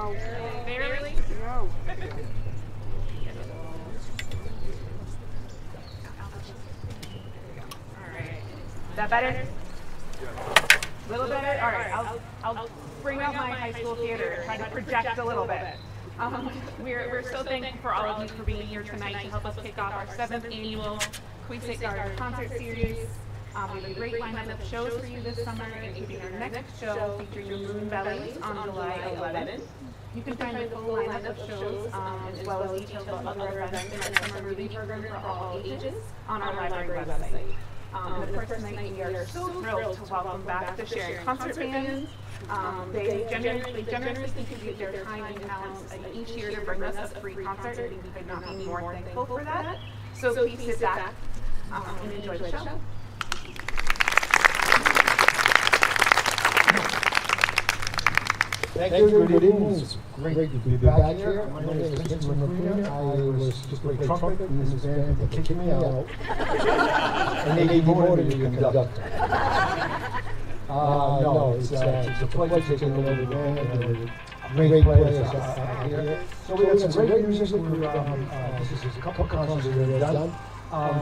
No. Barely? No. Alright. Is that better? A little better? Alright, I'll bring out my high school theater and try to project a little bit. We're so thankful for all of you for being here tonight to help us kick off our 7th annual Queset Garden concert series. We have a great lineup of shows for you this summer, including our next show featuring the Moon Bellies on July 11th. You can find the full lineup of shows, as well as details about other events in our summer relief program for all ages on our library website. And of course, tonight we are so thrilled to welcome back the Sharon concert bands. They generously contribute their time and talents each year to bring us a free concert, and we could not be more thankful for that. So please sit back and enjoy the show. Thank you. Good evening. It's great to be back here. My name is Vincent Marina. I was just playing trumpet in this band. They kicked me out. And they gave me more than you conductor. No, it's a pleasure taking over the band and great players out here. So we have some great music. This is a couple of concerts we've done.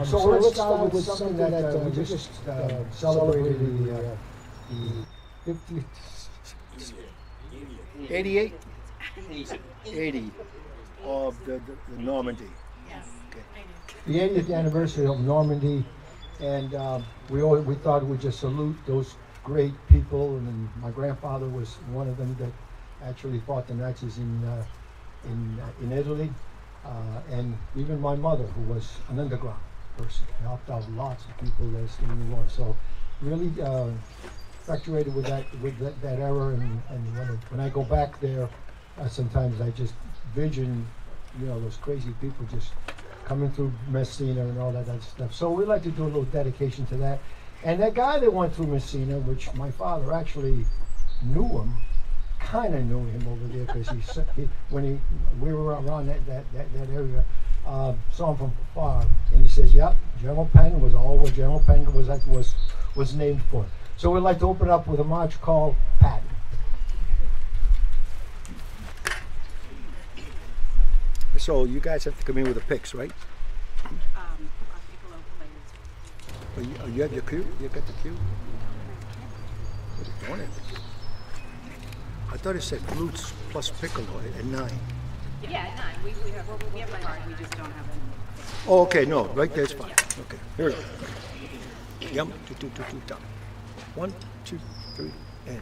So let's start with something that we just celebrated the 50th. 88? 80 of the Normandy. Yes. Okay. The 80th anniversary of Normandy, and we thought we'd just salute those great people, and my grandfather was one of them that actually fought the Nazis in Italy, and even my mother, who was an underground person, helped out lots of people that's in the war. So really infatuated with that era, and when I go back there, sometimes I just vision, those crazy people just coming through Messina and all that stuff. So we like to do a little dedication to that. And that guy that went through Messina, which my father actually knew him, kind of knew him over there, because when we were around that area, saw him from far, and he says, "Yep, General Penn was all what General Penn was named for." So we'd like to open up with a march called Patton. So you guys have to come in with the picks, right? You have your cue? You got the cue? What are you doing? I thought it said flutes plus piccolo at 9. Yeah, at 9. We have my card, we just don't have it. Oh, okay, no, right there's fine. Okay, here we go. Yum, two, down. 1, 2, 3, and.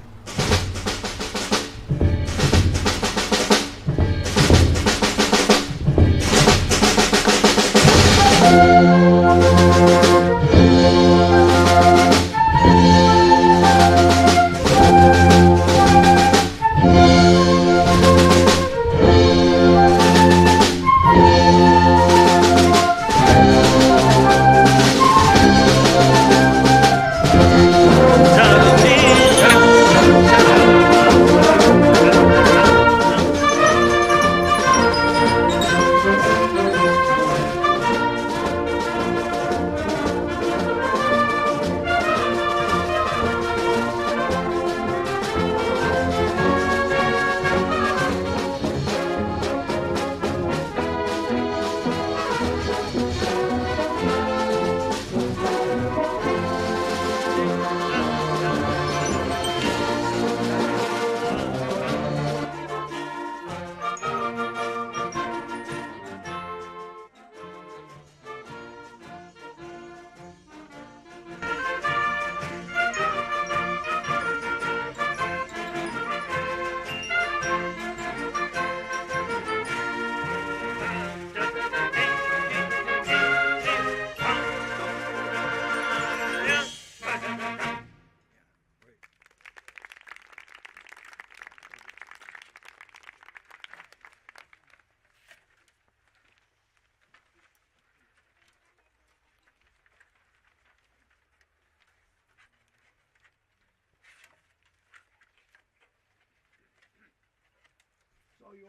So you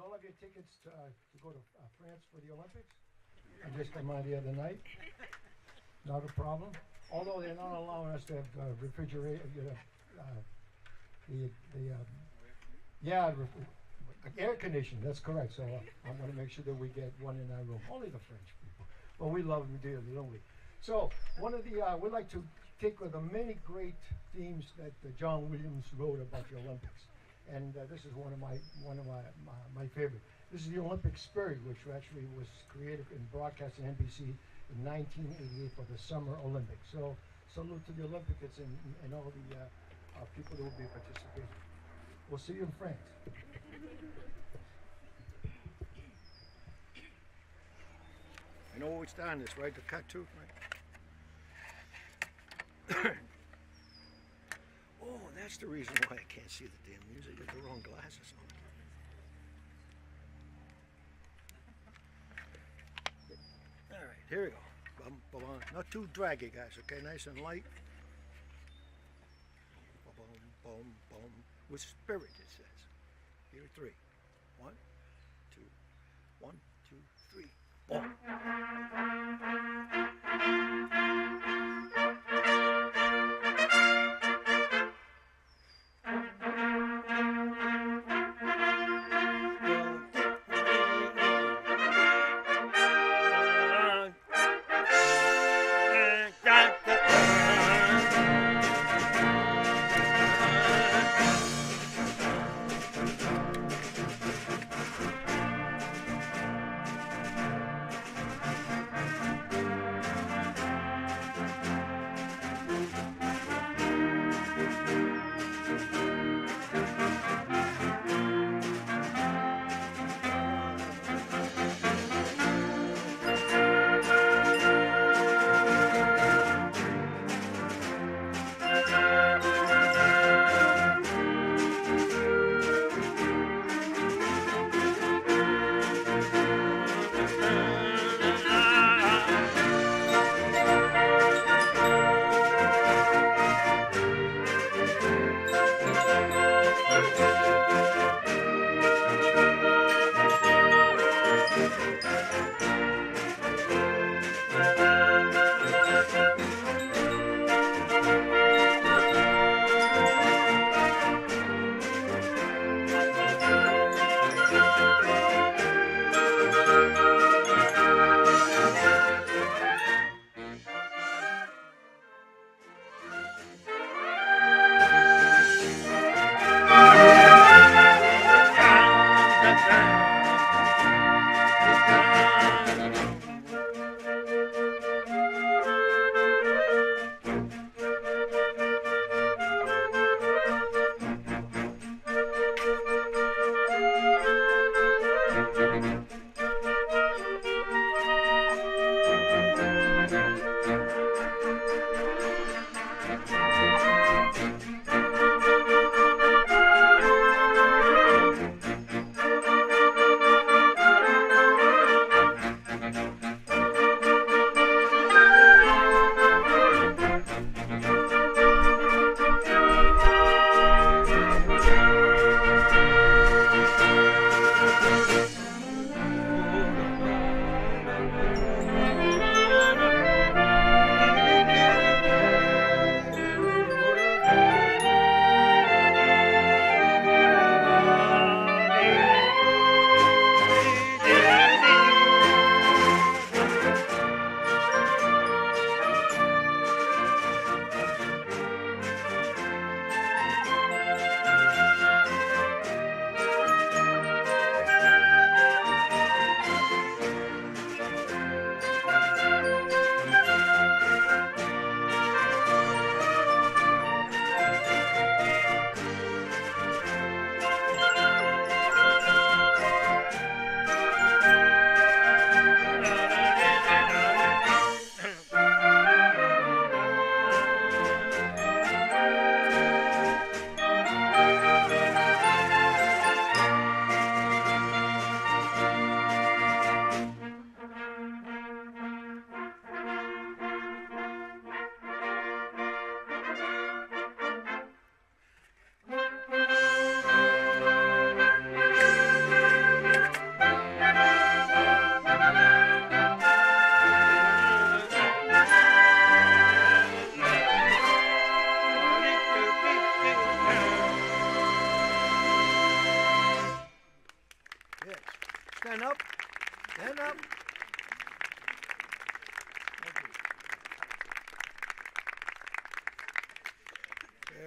all have your tickets to go to France for the Olympics? I just came out the other night. Not a problem. Although they're not allowing us to have refrigerator, the yeah, air conditioning. That's correct. So I'm going to make sure that we get one in our room. Only the French people, but we love them dearly, don't we? So one of the we like to take the many great themes that John Williams wrote about the Olympics, and this is one of my favorite. This is the Olympic spirit, which actually was created and broadcast on NBC in 1988 for the Summer Olympics. So salute to the Olympics and all the people that will be participating. We'll see you in France. I know which time this, right? The cut too, right? Oh, that's the reason why I can't see the damn music with the wrong glasses on. All right, here we go. Bum, bum, bum. Not too draggy, guys. Okay, nice and light. Bum, bum, bum, bum. With spirit, it says. Here, 3. 1, 2, 1, 2, 3. Boom.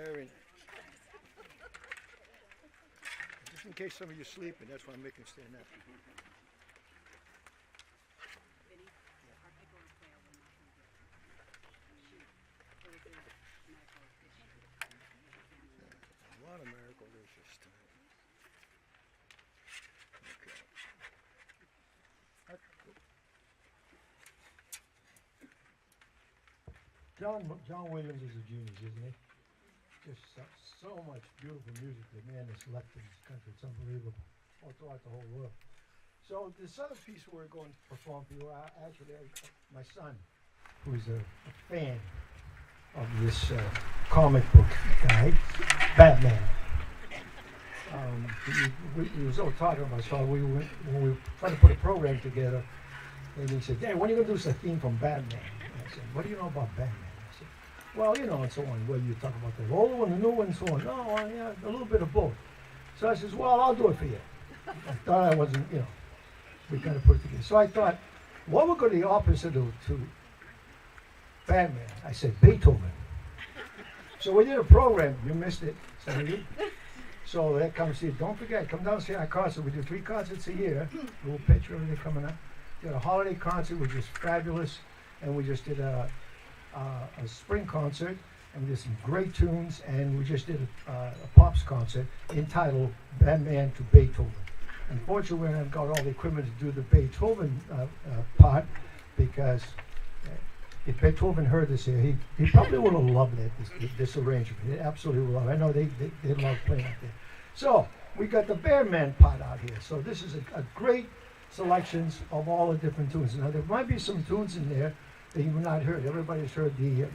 Sharon. Just in case some of you are sleeping, that's why I'm making you stand up. A lot of miracles this time. John Williams is a genius, isn't he? Just so much beautiful music the man has left in this country. It's unbelievable. All throughout the whole world. So this other piece we're going to perform for you, actually, my son, who is a fan of this comic book guy, Batman. He was all talking about, so when we were trying to put a program together, and he said, "Dad, when are you going to do a theme from Batman?" And I said, "What do you know about Batman?" I said, "Well, you know, and so on. Well, you talk about the old one, the new one, and so on." "No, yeah, a little bit of both." So I says, "Well, I'll do it for you." I thought I wasn't, you know, we kind of put it together. So I thought, what would go the opposite to Batman? I said, Beethoven. So we did a program. You missed it, some of you. So that comes here. Don't forget, come down and see our concert. We do 3 concerts a year. A little picture of everything coming up. Did a holiday concert, which was fabulous, and we just did a spring concert, and we did some great tunes, and we just did a pops concert entitled Batman to Beethoven. Unfortunately, we haven't got all the equipment to do the Beethoven part, because if Beethoven heard this here, he probably would have loved it, this arrangement. He absolutely would love it. I know they love playing out there. So we got the Batman part out here. So this is a great selections of all the different tunes. Now there might be some tunes in there that you've not heard. Everybody's heard the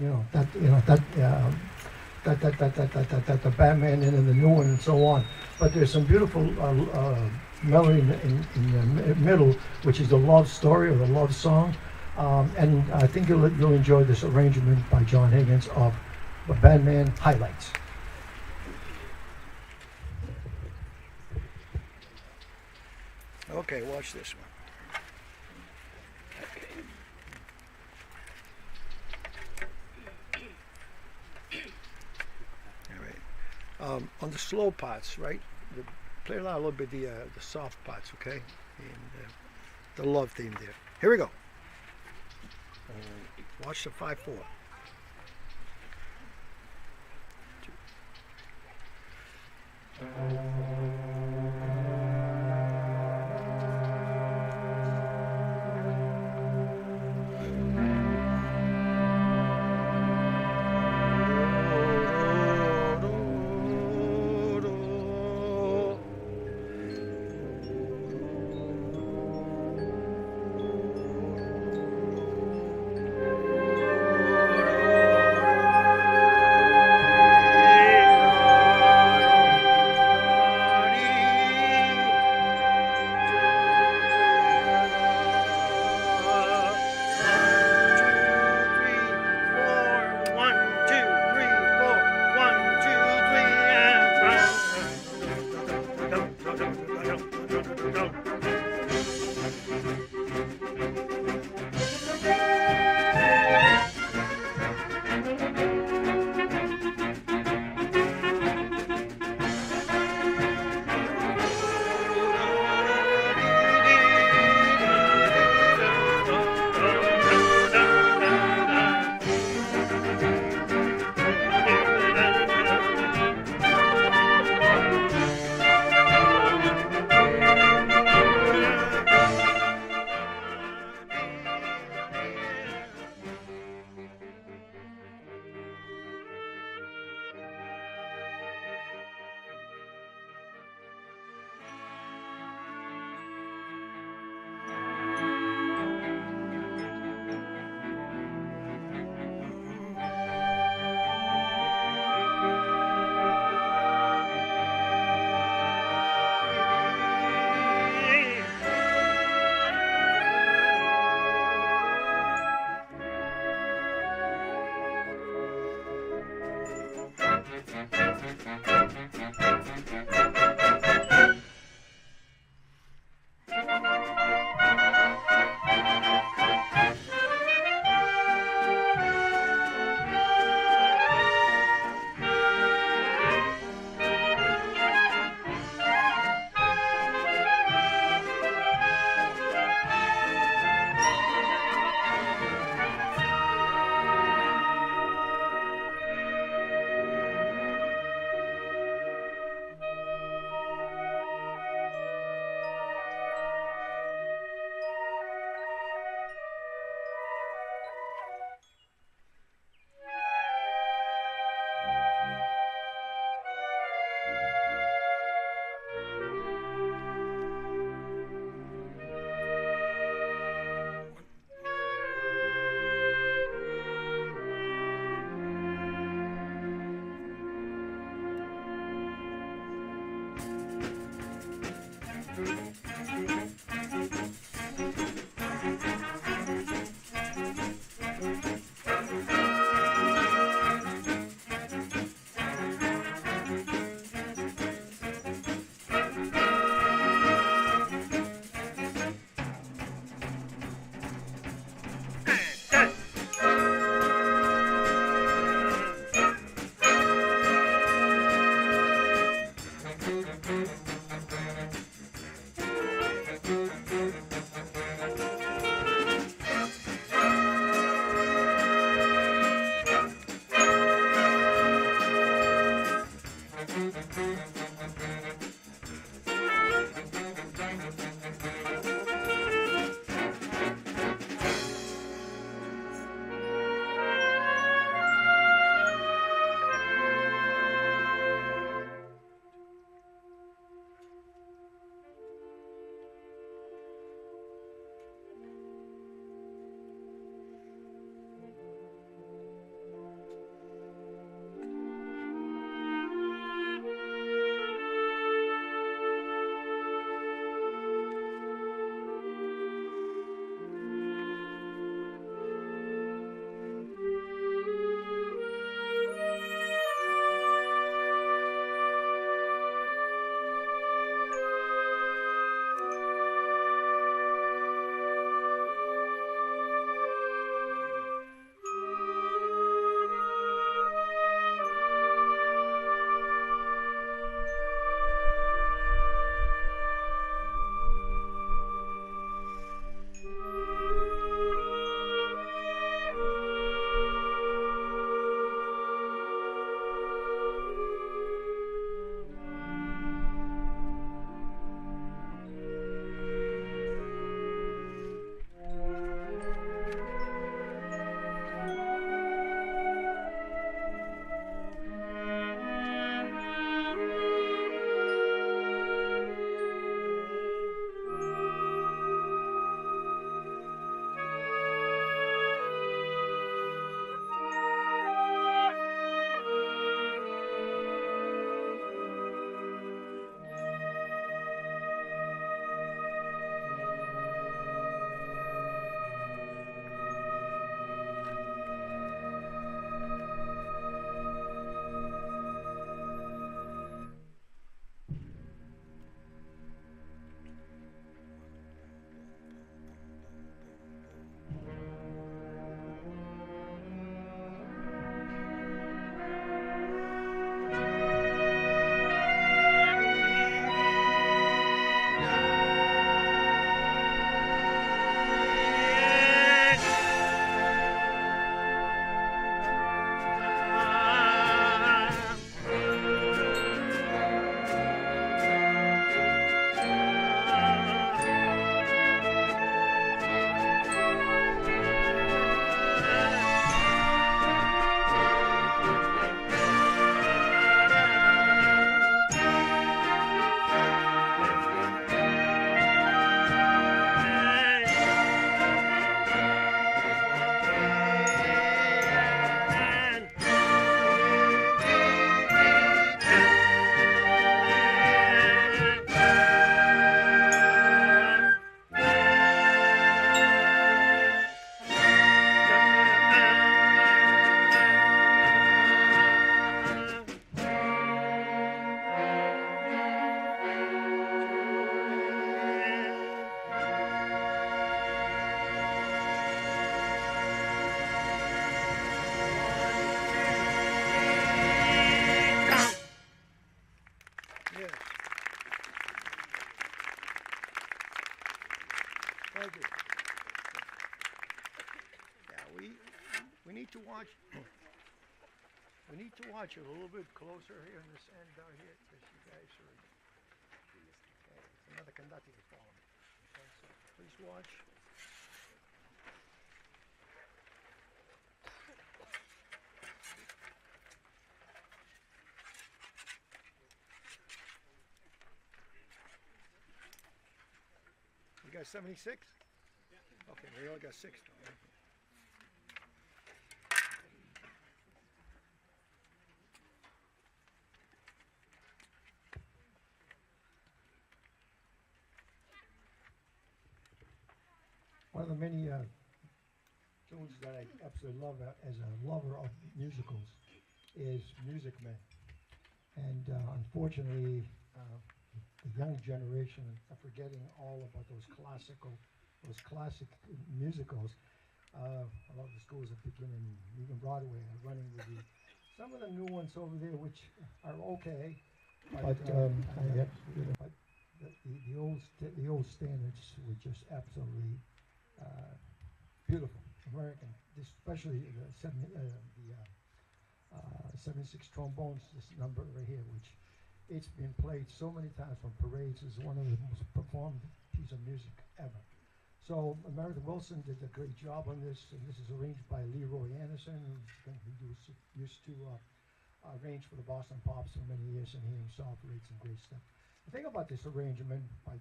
the Batman and then the new one and so on. But there's some beautiful melody in the middle, which is the love story or the love song. And I think you'll enjoy this arrangement by John Higgins of the Batman Highlights. Okay, watch this one. All right. On the slow parts, right? Play around a little bit the soft parts, okay? And the love theme there. Here we go. Watch the 5/4. Thank you. Yeah, we need to watch. We need to watch it a little bit closer here in this end down here, because you guys are. Okay, it's another conductor is following. Okay, so please watch. You got 76? Okay, we all got 6. Right? One of the many tunes that I absolutely love as a lover of musicals is Music Man. And unfortunately, the young generation are forgetting all about those classic musicals. A lot of the schools are beginning, even Broadway, are running with some of the new ones over there, which are okay, but the old standards were just absolutely beautiful, American, especially the 76 trombones. This number right here, which It's been played so many times from parades. It's one of the most performed pieces of music ever. So Meredith Wilson did a great job on this, and this is arranged by Leroy Anderson, who used to arrange for the Boston Pops for many years, and he himself writes some great stuff. The thing about this arrangement by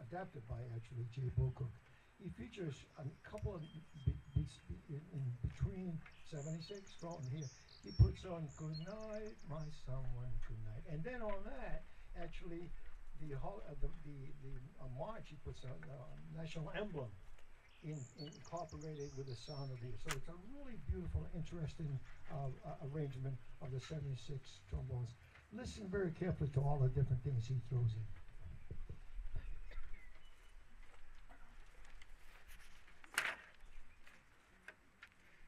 adapted by actually Jay Bocook, he features a couple of beats in between 76 from here. He puts on "Good Night, My Someone, Good Night," and then on that, actually, the march he puts on national emblem incorporated with the sound of it. So it's a really beautiful, interesting arrangement of the 76 trombones. Listen very carefully to all the different things he throws in.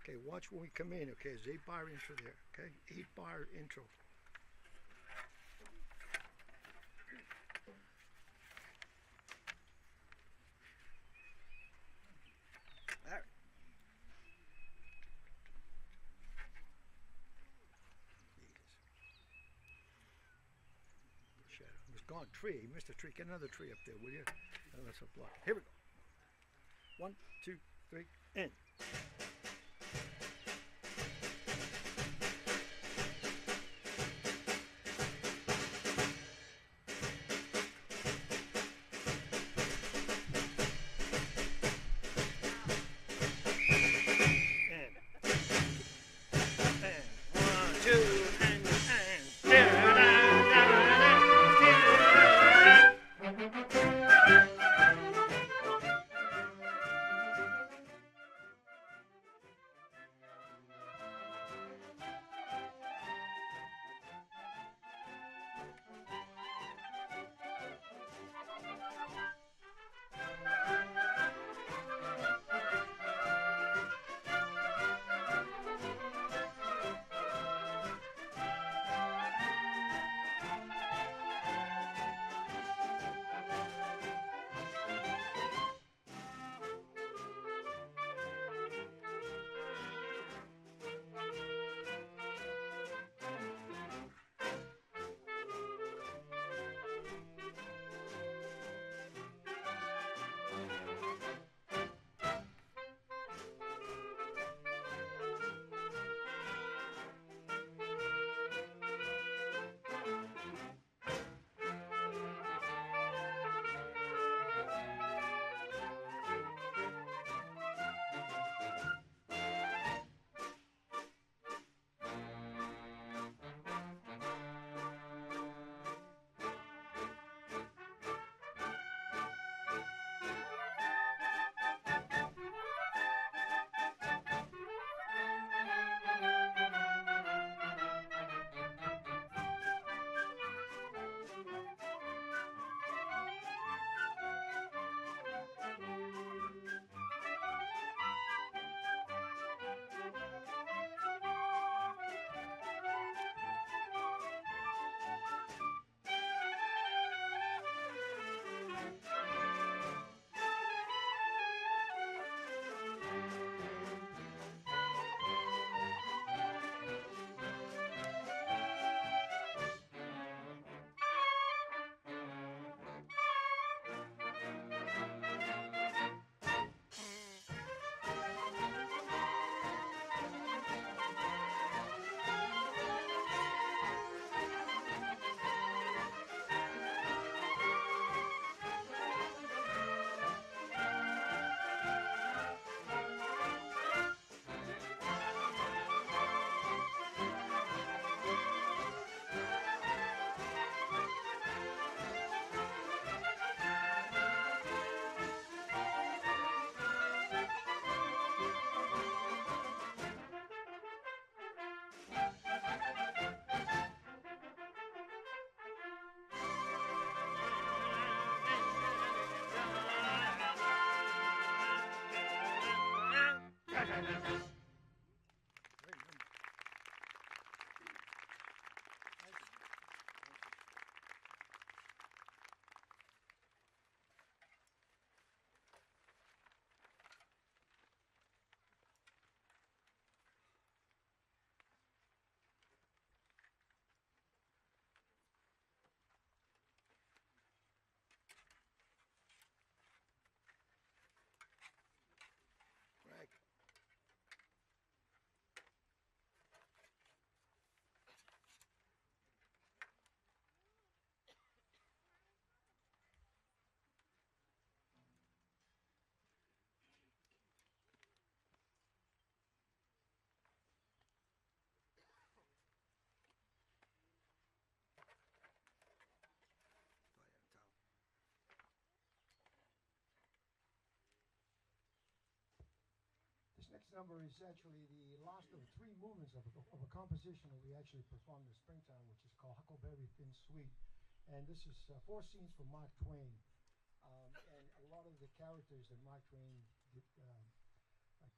Okay, watch when we come in, okay? It's 8-bar intro there, okay? 8-bar intro. All right. Shadow. It's gone. Tree. Missed a tree. Get another tree up there, will you? That's a block. Here we go. 1, 2, 3, and. next number is actually the last of three movements of a composition that we actually performed in the springtime, which is called Huckleberry Finn Suite. And this is four scenes from Mark Twain. And a lot of the characters that Mark Twain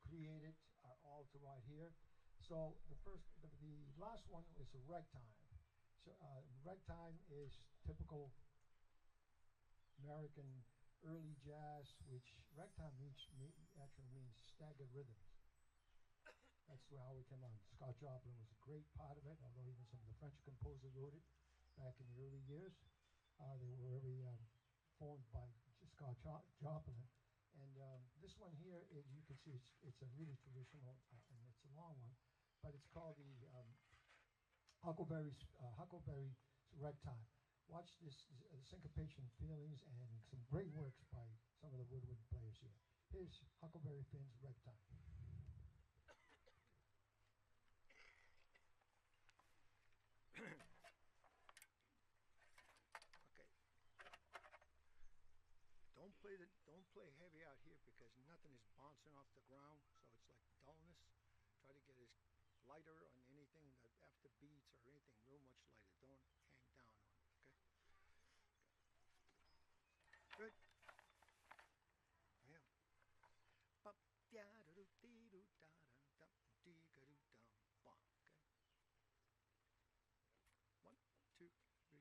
created are all to right here. So the last one is a ragtime. So ragtime is typical American early jazz, which ragtime actually means staggered rhythms. That's how we came on. Scott Joplin was a great part of it, although even some of the French composers wrote it back in the early years. They were very formed by Scott Joplin. And this one here, you can see it's a really traditional, and it's a long one, but it's called the Huckleberry's Ragtime. Watch this syncopation feelings and some great works by some of the woodwind players here. Here's Huckleberry Finn's Ragtime. Okay. Don't play heavy out here because nothing is bouncing off the ground, so it's like dullness. Try to get as lighter on anything that after beats or anything real much lighter. Don't hang down on it, okay? Good. Yeah. Okay. 1, 2, 3.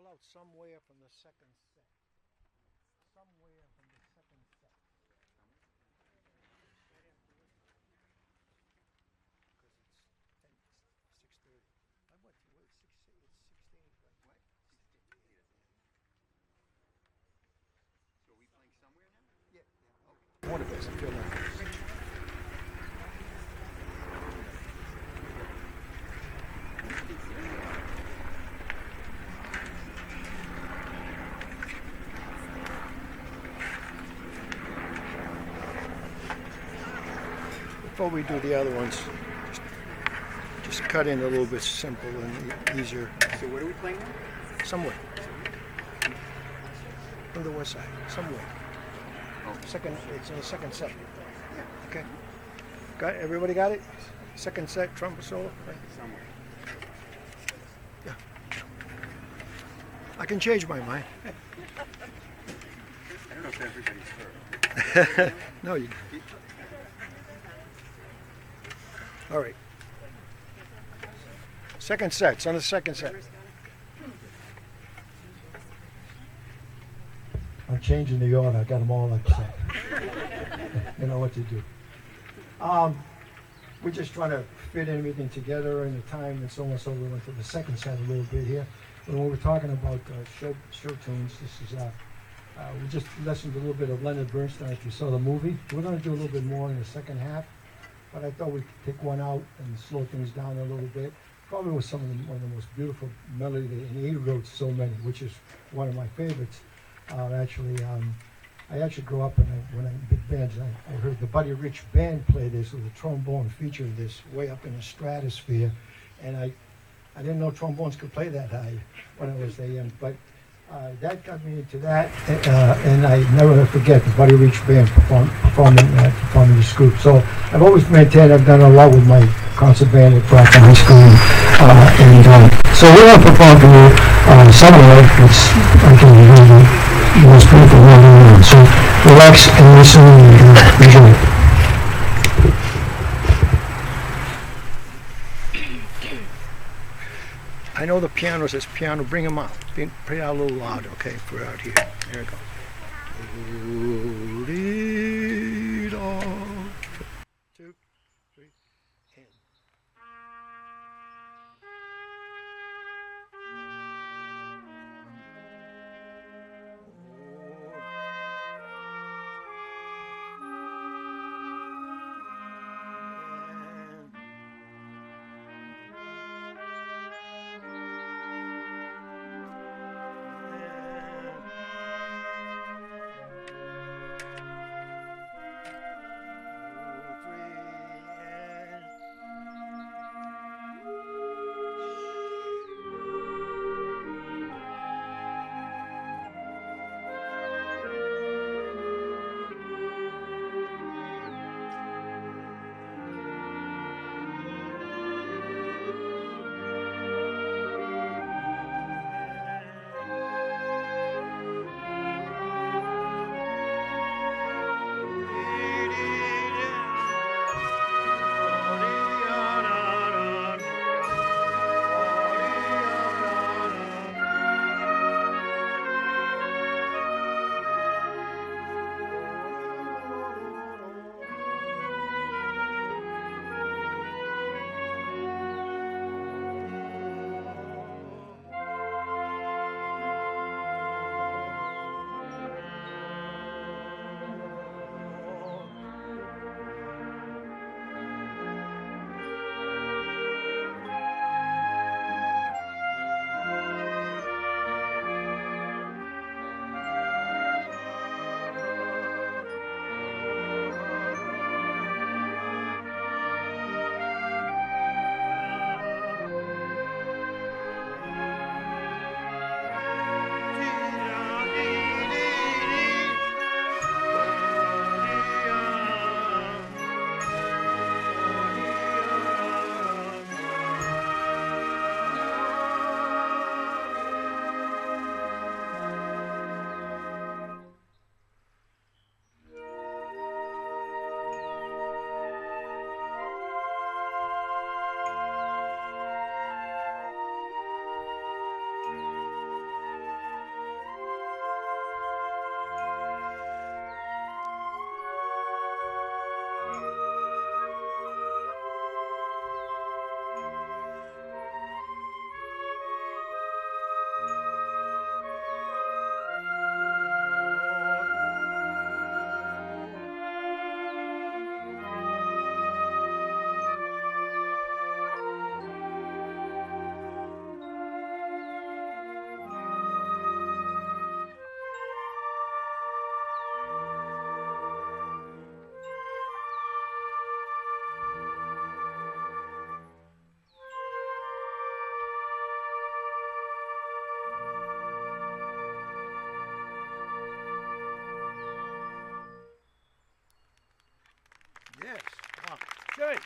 pull out somewhere from the second set. Somewhere from the second set. Because it's 6:30. I went to wait 6:16. What? So are we playing somewhere now? Yeah. Okay. One of us. I feel like this. Before we do the other ones, just cut in a little bit simple and easier. So what are we playing now? Somewhere. From the west side. Somewhere. Oh. Second. It's in the second set. Okay. Got everybody got it? Second set trumpet solo. Right. Somewhere. Yeah. I can change my mind. I don't know if everybody's heard. No, you. All right. Second set. It's on the second set. I'm changing the order. I got them all upset. You know what to do. We're just trying to fit everything together in the time and so on. So we went to the second set a little bit here. When we were talking about show tunes, this is we just listened to a little bit of Leonard Bernstein. If you saw the movie, we're going to do a little bit more in the second half. But I thought we'd pick one out and slow things down a little bit. Probably was one of the most beautiful melody, and he wrote so many, which is one of my favorites. I actually grew up when I big bands. I heard the Buddy Rich band play this with a trombone featured this way up in the stratosphere, and I didn't know trombones could play that high when I was that young. But that got me into that, and I never forget the Buddy Rich band performing this group. So I've always maintained I've done a lot with my concert band at Brockton High School, so we're going to perform for you somewhere. It's the most beautiful one in the world. So relax and listen and enjoy it. I know the piano says piano. Bring them up. Play it out a little loud, okay? For out here. There we go. Hold it on. 2, 3, and.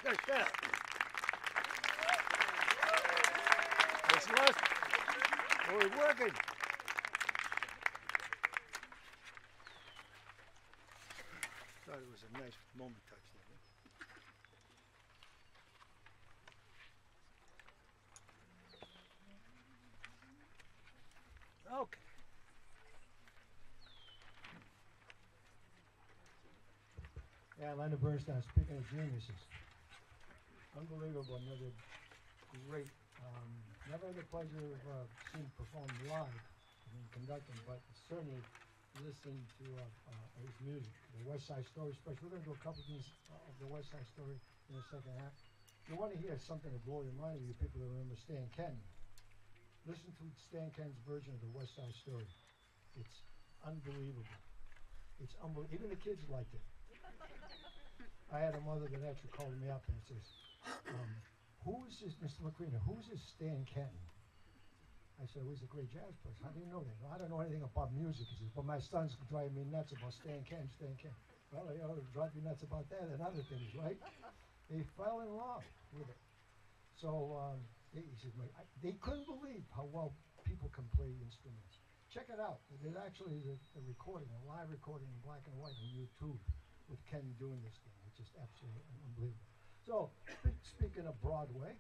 There, stand up. What's left? We're working. Thought it was a nice moment touch there. Huh? Okay. Yeah, Leonard Bernstein, speaking of geniuses. Unbelievable, another great, never had the pleasure of seeing him perform live, I mean conducting, but certainly listening to his music. The West Side Story, especially. We're going to do a couple of things of the West Side Story in the second half. You want to hear something to blow your mind, you people that remember Stan Kenton. Listen to Stan Kenton's version of the West Side Story. It's unbelievable. It's unbelievable. Even the kids liked it. I had a mother that actually called me up and says, who is this, Mr. McReena, who's this Stan Kenton? I said, well, he's a great jazz player. How do you know that? Well, I don't know anything about music. He says, but my son's driving me nuts about Stan Kenton, Stan Kenton. Well, you know, drive me nuts about that and other things, right? They fell in love with it. So he said, they couldn't believe how well people can play instruments. Check it out. There's actually a recording, a live recording in black and white on YouTube with Ken doing this thing. It's just absolutely unbelievable. So, speaking of Broadway,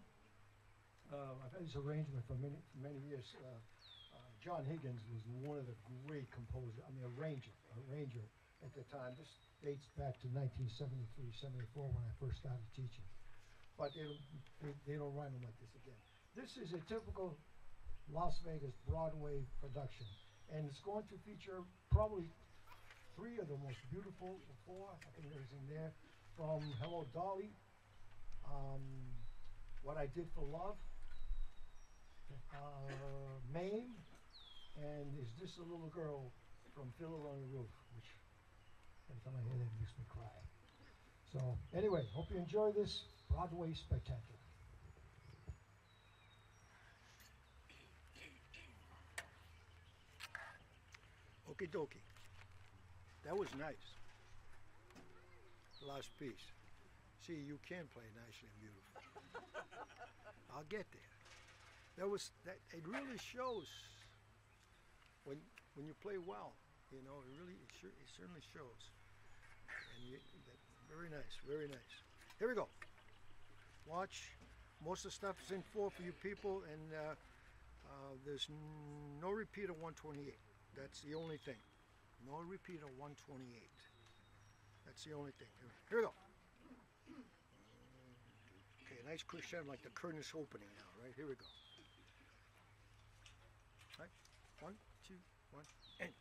I've had this arrangement for many years. John Higgins was one of the great composers, arranger at the time. This dates back to 1973, 74 when I first started teaching. But they don't run them like this again. This is a typical Las Vegas Broadway production. And it's going to feature probably 3 of the most beautiful, 4, I think there's in there, from Hello Dolly, What I Did for Love, Mame, and Is This a Little Girl from Fiddler on the Roof, which every time I hear that it makes me cry. So anyway, hope you enjoy this Broadway spectacular. Okie dokie. That was nice. Last piece. See, you can play nicely and beautiful. I'll get there. It really shows when you play well. You know, it certainly shows. And very nice, very nice. Here we go. Watch. Most of the stuff is in 4 for you people, and there's no repeat of 128. That's the only thing. No repeat of 128. That's the only thing. Here we go. Okay, nice crescendo, like the curtain is opening now, right? Here we go. Right? 1, 2, 1, and.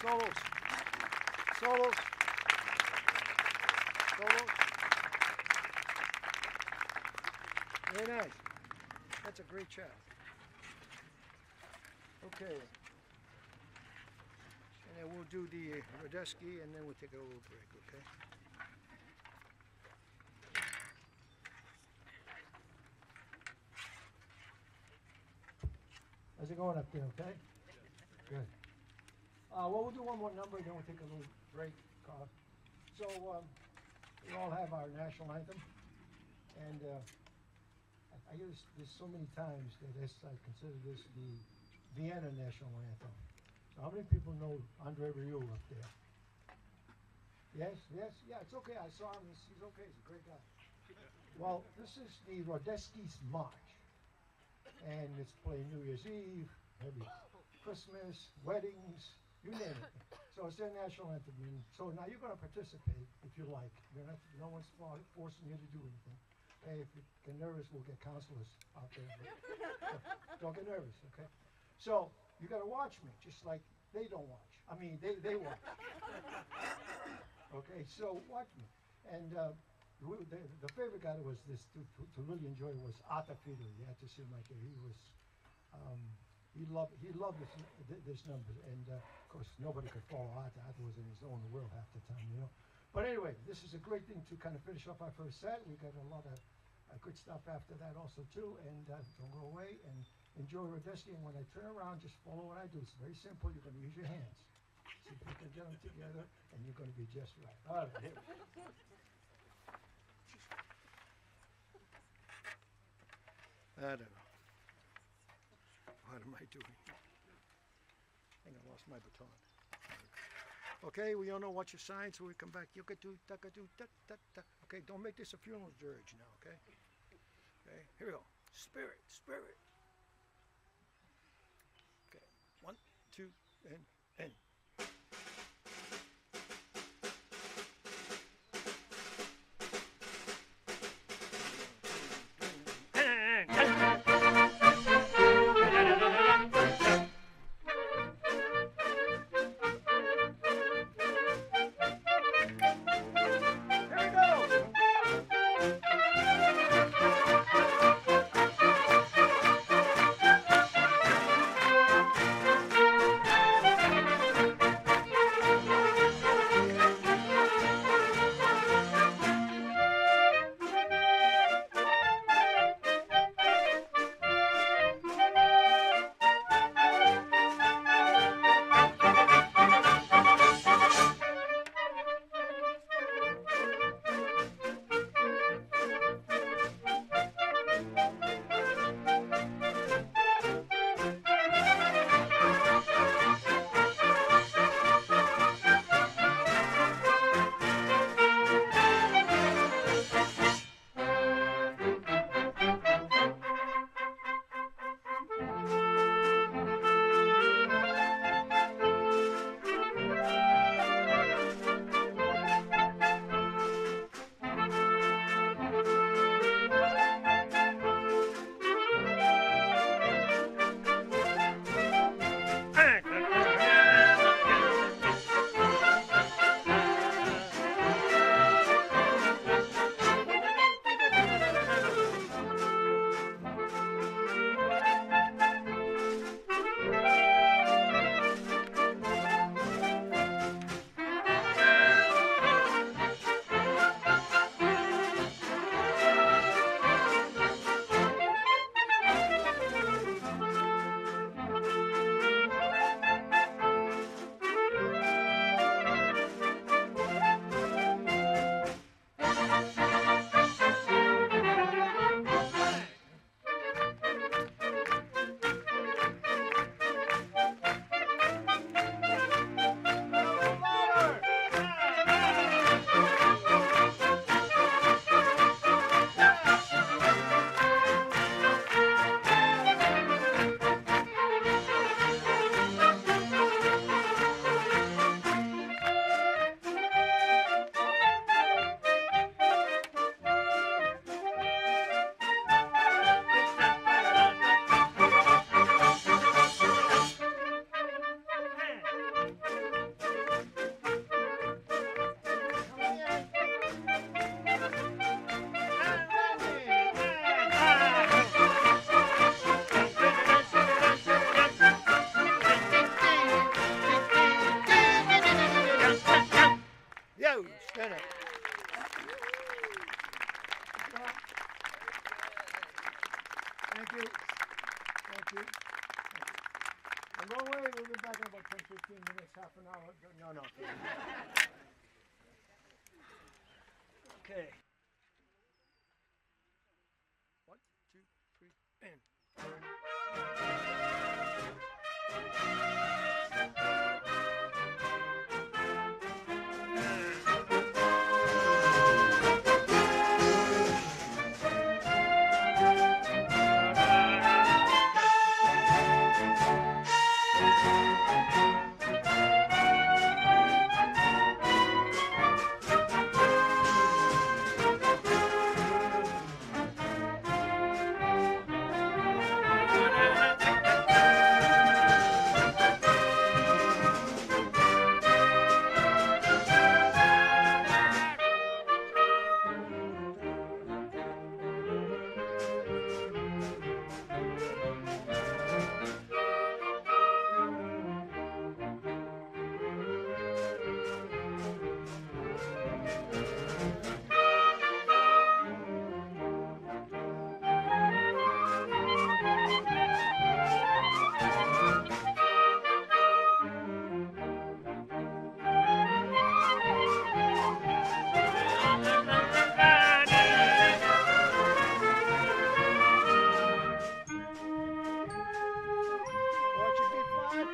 Solos. Solos. Solos. Very nice. That's a great job. Okay. And then we'll do the Radeski and then we'll take a little break, okay? How's it going up there, okay? Good. Well, we'll do one more number, then we'll take a little break, Carl. So, we all have our national anthem, and I hear this so many times that I consider this the Vienna national anthem. So how many people know Andre Rieu up there? Yes, yes, yeah, it's okay. I saw him. He's okay. He's a great guy. Well, this is the Radeski's March, and it's playing New Year's Eve, maybe Christmas, weddings, you name it. So it's their national anthem. And so now you're going to participate if you like. No one's forcing you to do anything. Okay, if you get nervous, we'll get counselors out there. Don't get nervous, okay? So you got to watch me, just like they don't watch. I mean, they watch. Okay, so watch me. And the favorite guy that was this to really enjoy was Arthur Fiedler. You had to see him right there. He was. He loved this number, and of course nobody could follow Arthur. Arthur was in his own world half the time, you know. But anyway, this is a great thing to kind of finish off our first set. We got a lot of good stuff after that also too, and don't go away and enjoy Radeski. And when I turn around, just follow what I do. It's very simple. You're going to use your hands. See if you can get them together, and you're going to be just right. All right. Here we go. I don't know. What am I doing? I think I lost my baton. Okay, we all know what your sign, so we come back. You could do, da, da, da, da. Okay, don't make this a funeral dirge now, okay? Okay, here we go. Spirit, spirit. Okay, 1, 2, and. Thank you. Thank you. Thank you. And don't worry, we'll be back in about 10, 15 minutes, half an hour. No. Okay. 1, 2, 3, and. Watch it be flat.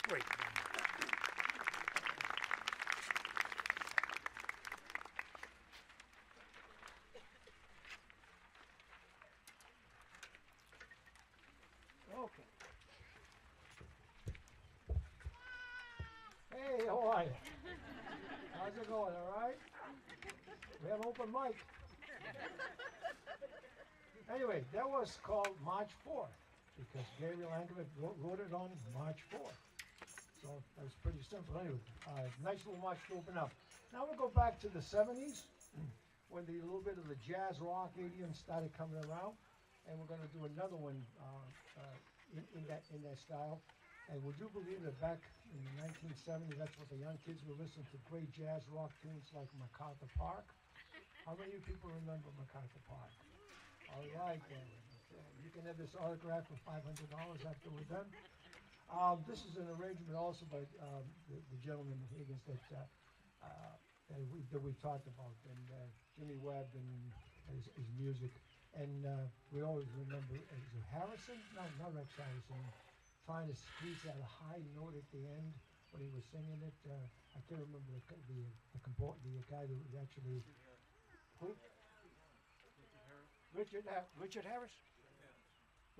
Great. Okay. Hey, how are you? How's it going, all right? We have open mic. Anyway, that was called March 4th, because Gabriel Ankovic wrote it on March 4th. So that was pretty simple. Anyway, nice little march to open up. Now we'll go back to the 70s, when a little bit of the jazz rock idiom started coming around, and we're going to do another one in that style. And would you believe that back in the 1970s, that's what the young kids were listening to, great jazz rock tunes like MacArthur Park? How many of you people remember MacArthur Park? All right, then. You can have this autograph for $500 after we're done. This is an arrangement also by the gentleman Higgins that we talked about, and Jimmy Webb and his music. And we always remember, is it Harrison? No, not Rex Harrison. Trying to squeeze that high note at the end when he was singing it. I can't remember the guy that was actually. Who? Richard Harris?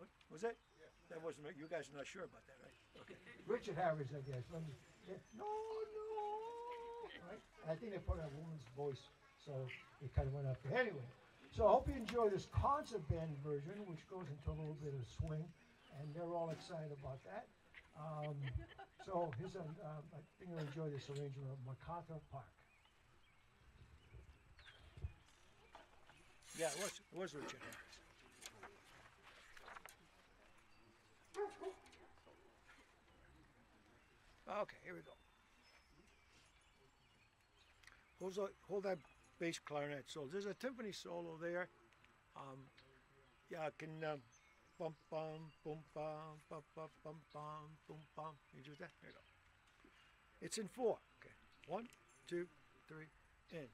What was it? That wasn't. You guys are not sure about that, right? Okay. Richard Harris, I guess. No. Right? I think they put a woman's voice, so it kind of went up there. Anyway, so I hope you enjoy this concert band version, which goes into a little bit of swing, and they're all excited about that. So here's I think you'll enjoy this arrangement of MacArthur Park. Yeah, it was Richard Harris. Okay, here we go. Hold that bass clarinet solo. There's a timpani solo there. Yeah, I can bum bum bum bum bum bum bum bum bum bum. You do that? There you go. It's in 4. Okay. 1, 2, 3, in.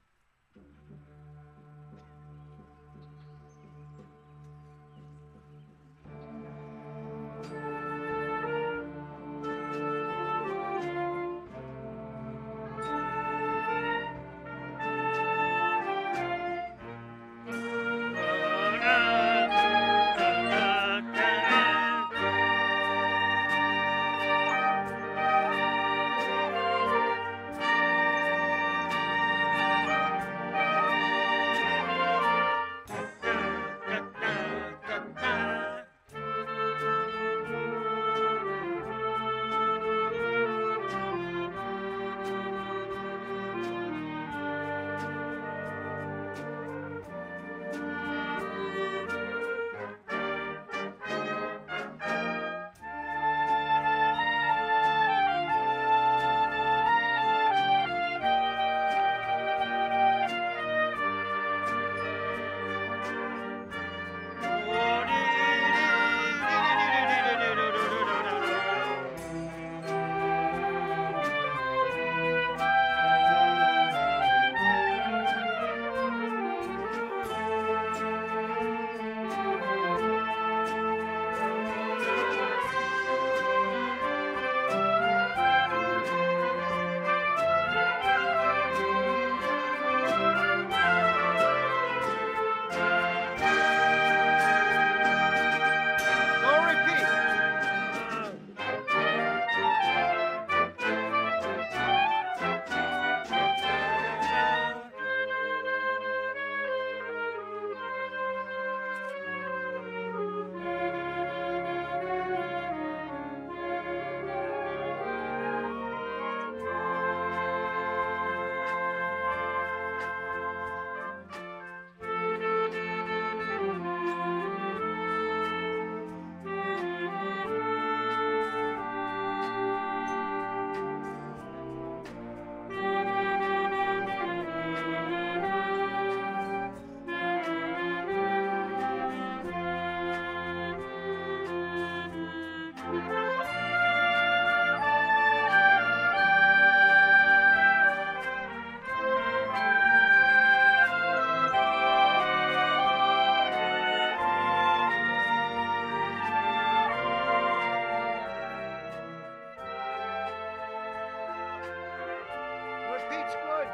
Repeat's good.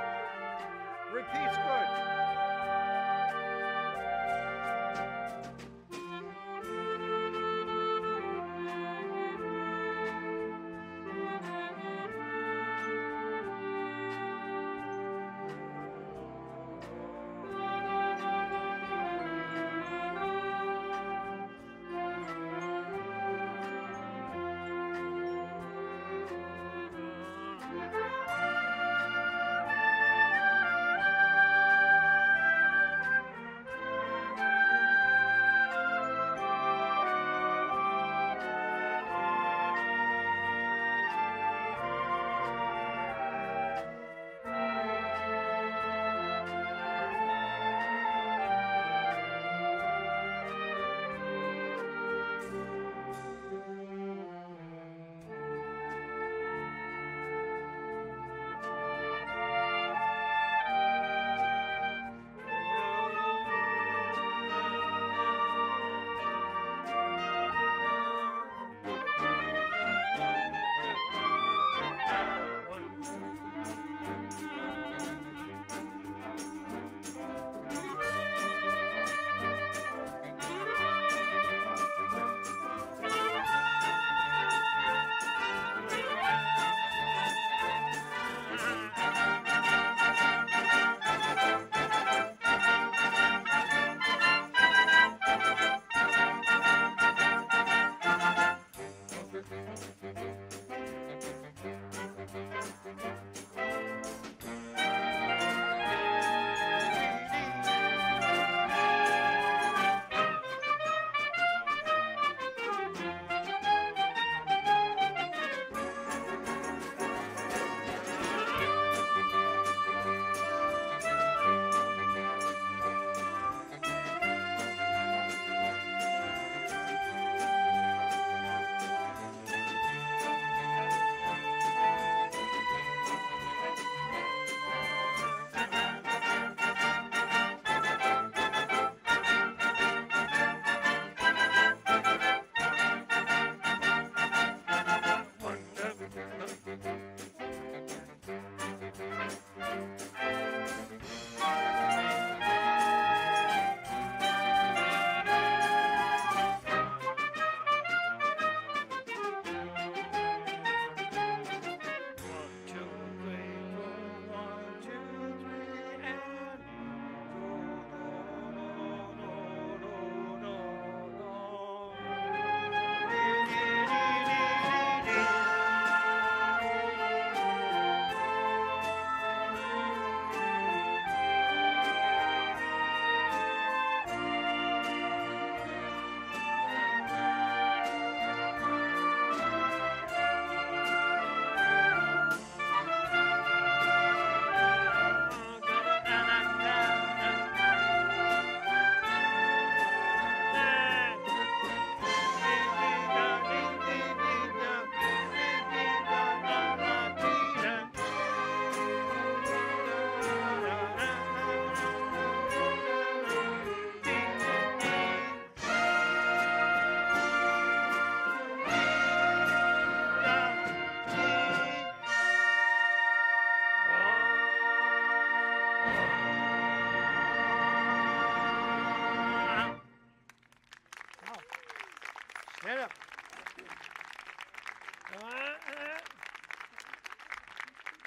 Repeat's good.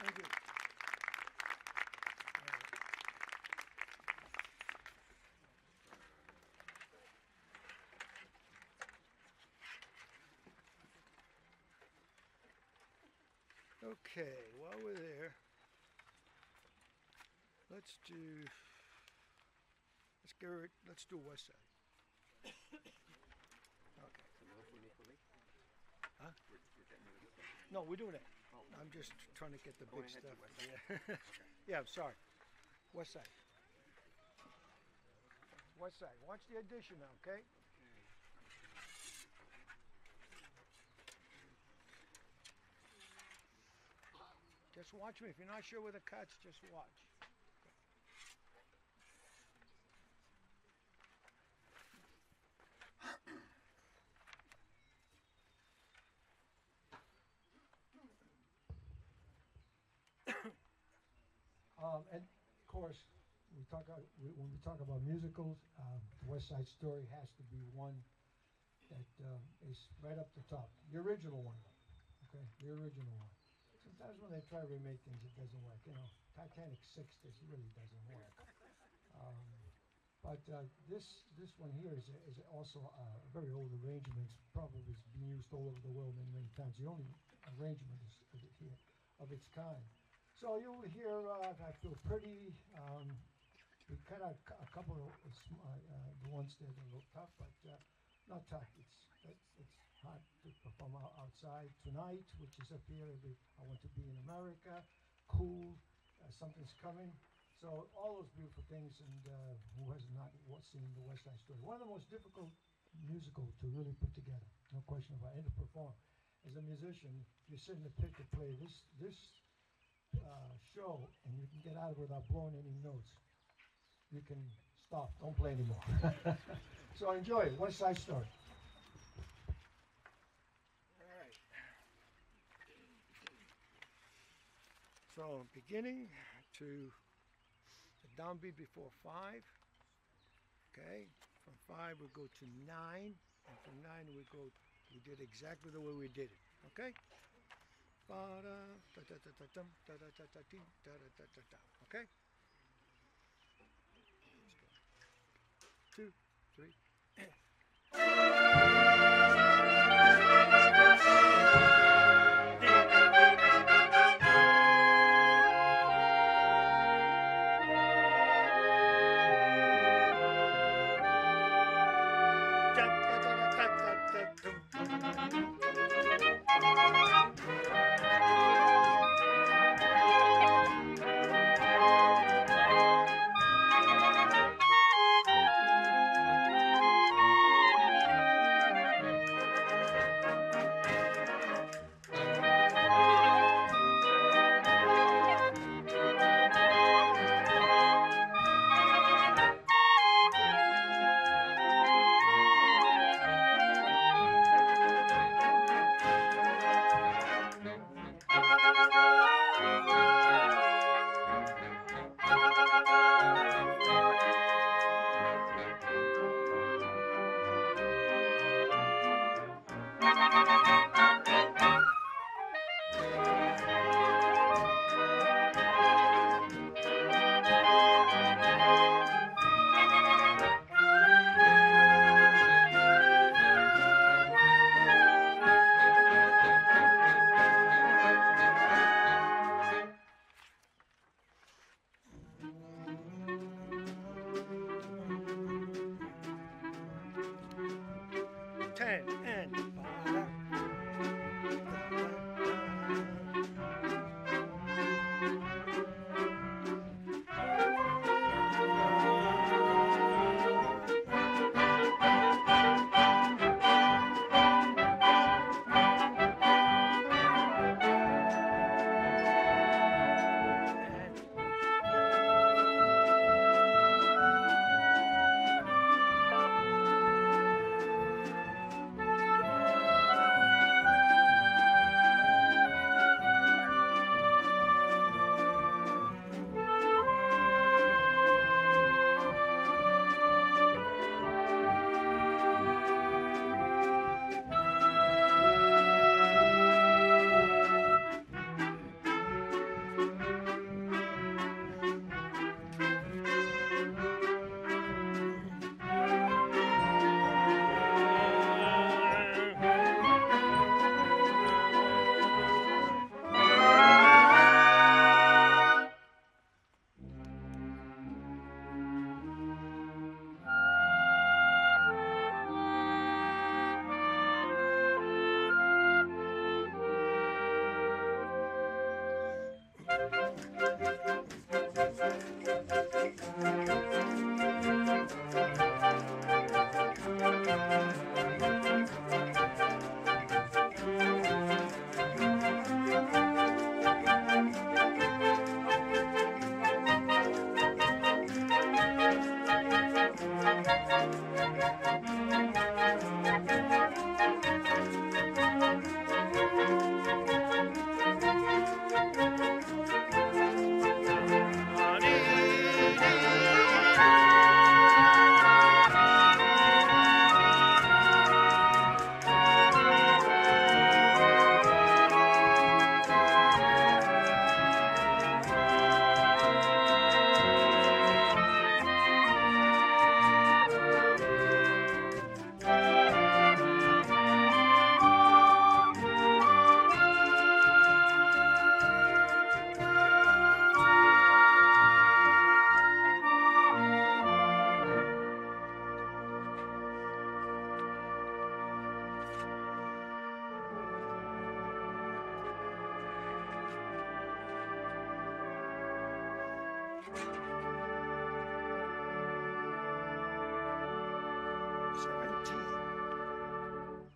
Thank you. Okay, while we're there, let's do West Side. Okay. Huh? No, we're doing it. I'm just trying to get the big ahead to stuff. West Side. Yeah. Yeah, I'm sorry. West Side. West Side. Watch the addition now, okay? Just watch me. If you're not sure where the cuts, just watch. And of course, when we talk about musicals, the West Side Story has to be one that is right up the top. The original one, okay? The original one. Sometimes when they try to remake things, it doesn't work. You know, Titanic 6, this really doesn't work. But this one here is also a very old arrangement. It's probably been used all over the world many, many times. The only arrangement is here of its kind. So you'll hear I Feel Pretty. We cut out a couple of the ones that are a little tough, but not tough. It's hard to perform outside. Tonight, which is up here, I Want to Be in America. Cool, Something's Coming. So all those beautiful things, and who has not seen the West Side Story? One of the most difficult musicals to really put together, no question about it, and to perform. As a musician, if you sit in the pit to play this show, and you can get out of it without blowing any notes, you can stop, don't play anymore. So enjoy it, West Side Story. All right. So beginning to the downbeat before 5. Okay. From 5 we go to 9, and from 9 we did exactly the way we did it. Okay. Okay. 2, 3.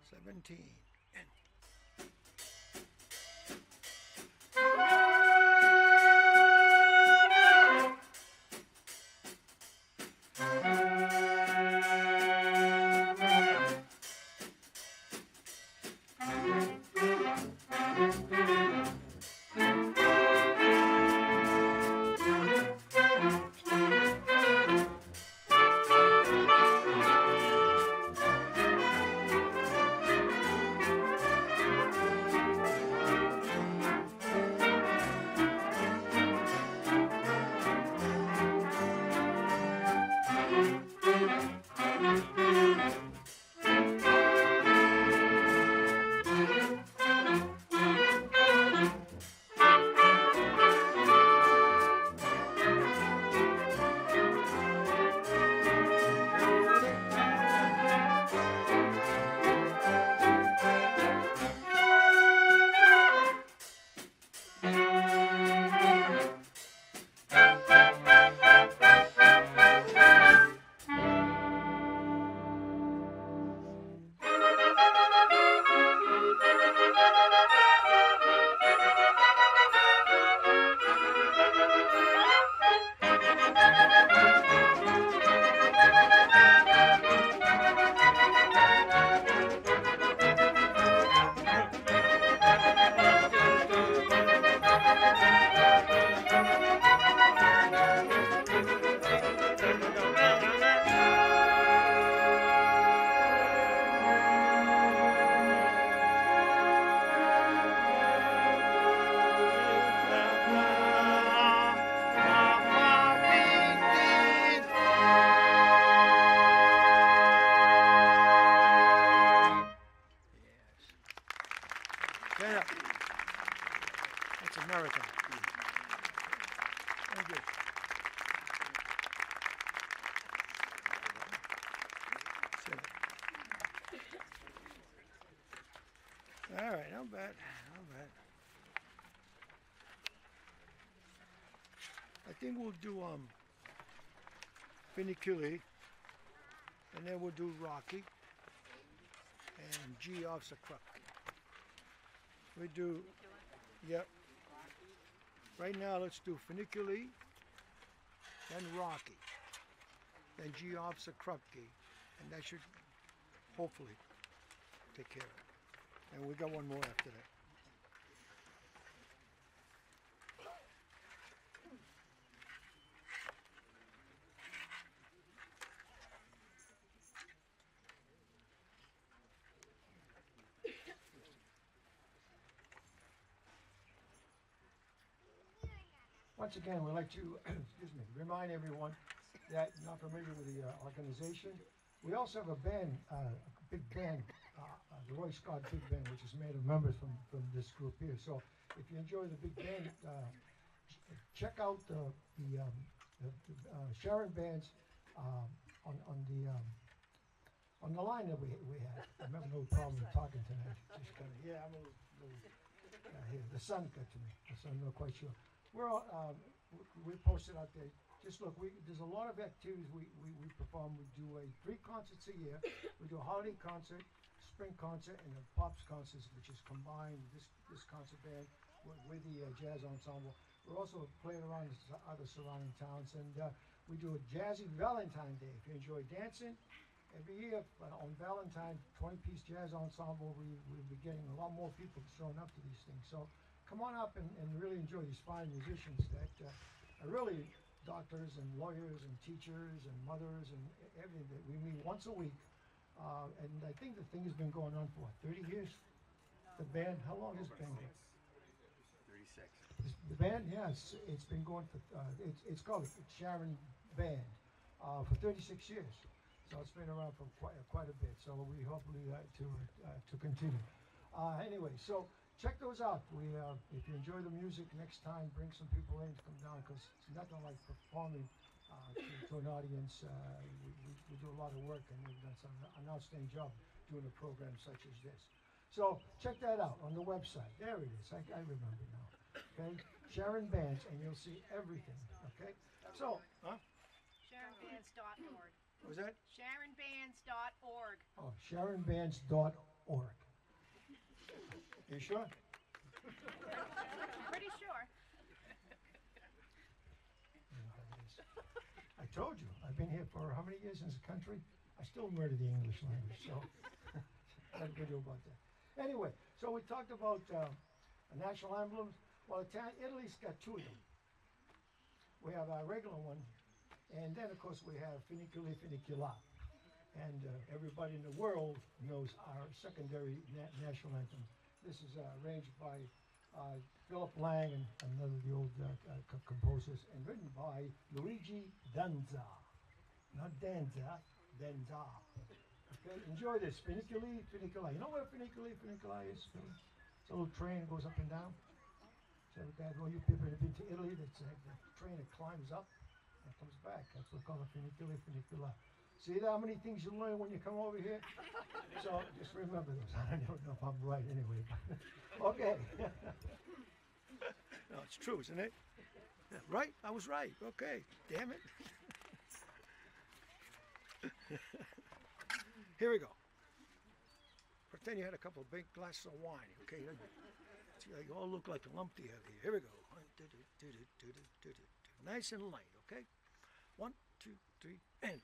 17. Stand up. That's American. Thank you. Sit. All right, not bad, not bad. I think we'll do Finiculi, and then we'll do Rocky and G off the crook. We do, yep. Right now, let's do Finiculi, then Rocky, then G off the Krupke, and that should hopefully take care of it. And we got one more after that. Once again, we'd like to excuse me, remind everyone that you're not familiar with the organization. We also have a band, a big band, the Roy Scott Big Band, which is made of members from this group here. So if you enjoy the big band, check out the Sharon bands on the line that we had. I'm having no problem talking tonight. Just kind of, yeah, I'm a little here. The sun got to me, so I'm not quite sure. We're all, we posted out there. Just look, there's a lot of activities we perform. We do 3 concerts a year. We do a holiday concert, spring concert, and a pops concert, which is combined this concert band with the jazz ensemble. We're also playing around in other surrounding towns, and we do a jazzy Valentine Day. If you enjoy dancing, every year on Valentine, 20-piece jazz ensemble, we'll be getting a lot more people showing up to these things. So come on up and really enjoy these fine musicians that are really doctors and lawyers and teachers and mothers and everything that we meet once a week. And I think the thing has been going on for what, 30 years? The band, how long has it been going? 36. The band, yes, it's been going for, it's called Sharon Band for 36 years. So it's been around for quite a bit. So we hopefully to continue. Anyway, so check those out. If you enjoy the music, next time bring some people in to come down, because it's nothing like performing to an audience. We do a lot of work, and we've done an outstanding job doing a program such as this. So check that out on the website. There it is. I remember now. Okay, Sharon Bands, and you'll see everything. Okay, so SharonBands.org. what was that? SharonBands.org. Oh, SharonBands.org. You sure? Pretty sure. You know how it is. I told you, I've been here for how many years in this country? I still murder the English language, so I'm good about that. Anyway, so we talked about national emblems. Well, Italy's got two of them. We have our regular one, and then of course we have Funiculi Funicula. And everybody in the world knows our secondary national anthem. This is arranged by Philip Lang and another of the old composers, and written by Luigi Danza. Not Danza, Danza. Okay, enjoy this. Funiculi Funicula. You know what a Funiculi Funicula is? It's a little train that goes up and down. So that all you people that have been to Italy, that's the train that climbs up and comes back. That's what we call a Funiculi Funicula. See how many things you learn when you come over here? So just remember those. I don't know if I'm right anyway. Okay. No, it's true, isn't it? Yeah, right? I was right. Okay. Damn it. Here we go. Pretend you had a couple of big glasses of wine, okay? See, you all look like a lump you have here. Here we go. Nice and light, okay? 1, 2, 3, and.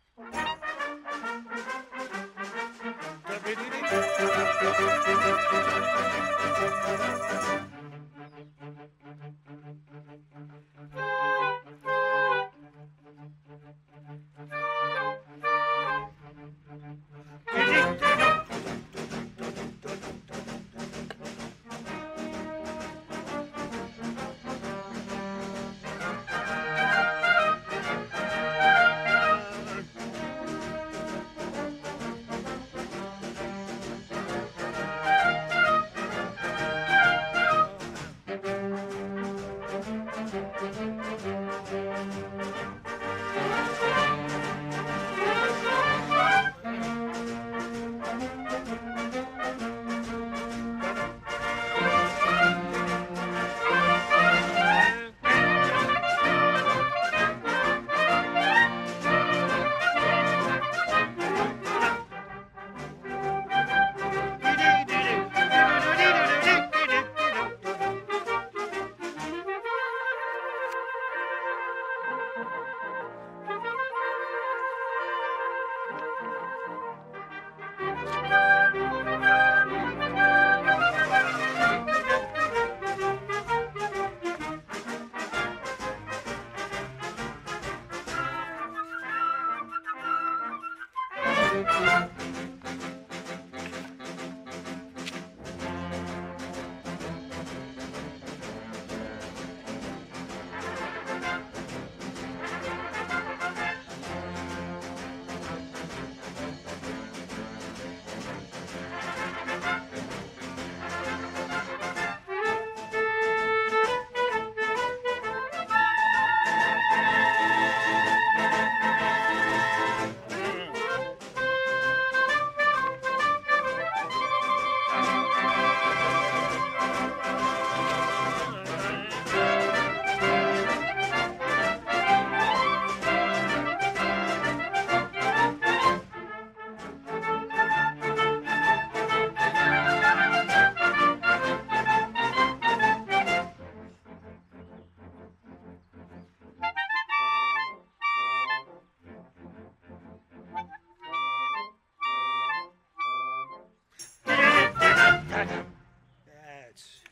That's.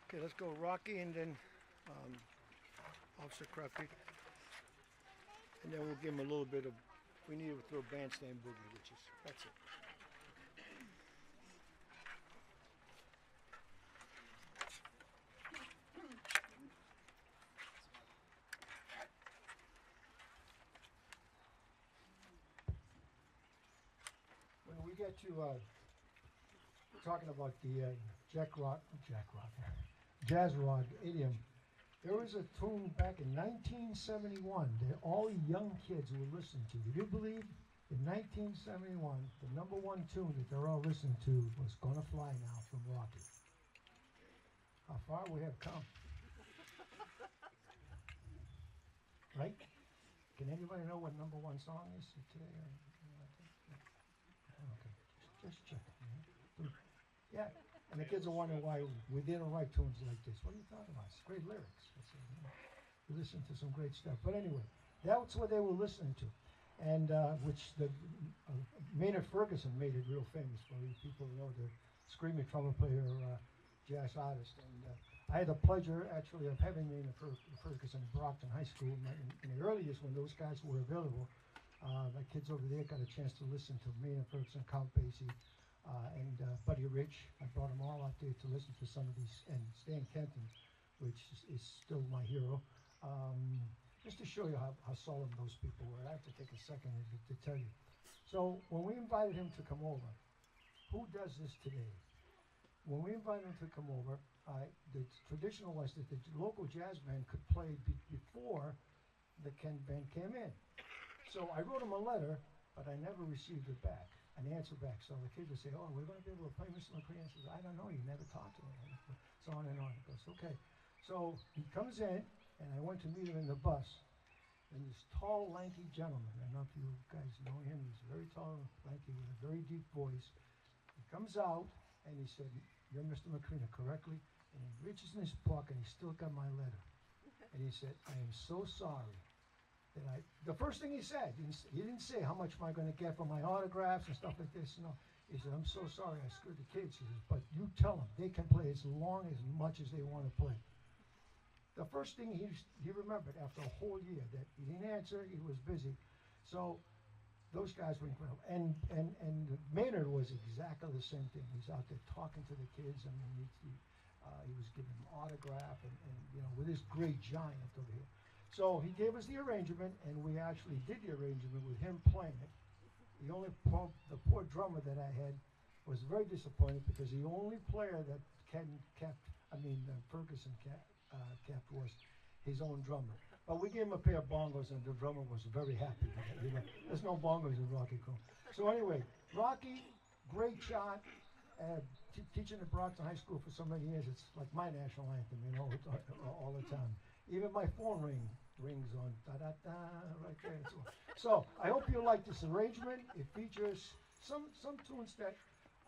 Okay, let's go Rocky and then Officer Crockett. And then we'll give him a little bit of, we need to throw bandstand boogie, which is, that's it. When we get to talking about the jazz rod idiom, There was a tune back in 1971 that all young kids were listening to. Would you believe? In 1971, the #1 tune that they're all listening to was Gonna Fly Now from Rocky. How far we have come. Right? Can anybody know what #1 song is today? Okay, just check it. Yeah, and the kids are wondering why we didn't write tunes like this. What are you talking about? It's great lyrics. We listen to some great stuff. But anyway, that's what they were listening to, and which the Maynard Ferguson made it real famous for you people who know the screaming trumpet player, jazz artist. And I had the pleasure actually of having Maynard Ferguson at Brockton High School in the early years when those guys were available. My kids over there got a chance to listen to Maynard Ferguson, Count Basie, and Buddy Rich. I brought them all out there to listen to some of these, and Stan Kenton, which is still my hero. Just to show you how solemn those people were. I have to take a second to tell you. So when we invited him to come over, who does this today? When we invited him to come over, the traditional was that the local jazz band could play before the Ken band came in. So I wrote him a letter, but I never received it back, an answer back. So the kid would say, oh, we're going to be able to play Mr. McCrean. I says, I don't know, you never talked to me. So on and on. It goes, okay. So he comes in, and I went to meet him in the bus. And this tall, lanky gentleman, I don't know if you guys know him, he's very tall, lanky, with a very deep voice. He comes out, and he said, you're Mr. McCrean, correctly? And he reaches in his pocket, and he still got my letter. And he said, I am so sorry. The first thing he said, he didn't say how much am I going to get for my autographs and stuff like this. No, he said, I'm so sorry I screwed the kids. He says, but you tell them they can play as much as they want to play. The first thing he remembered after a whole year that he didn't answer, he was busy. So those guys were incredible. And Maynard was exactly the same thing. He's out there talking to the kids. I mean, he was giving them autograph and with this great giant over here. So he gave us the arrangement, and we actually did the arrangement with him playing it. The poor drummer that I had was very disappointed because the only player that Ferguson kept was his own drummer. But we gave him a pair of bongos, and the drummer was very happy with it. There's no bongos in Rocky Cool. So anyway, Rocky, great shot. Teaching at Brockton High School for so many years, it's like my national anthem, all the time. Even my phone rings on da-da-da right there. So I hope you like this arrangement. It features some tunes that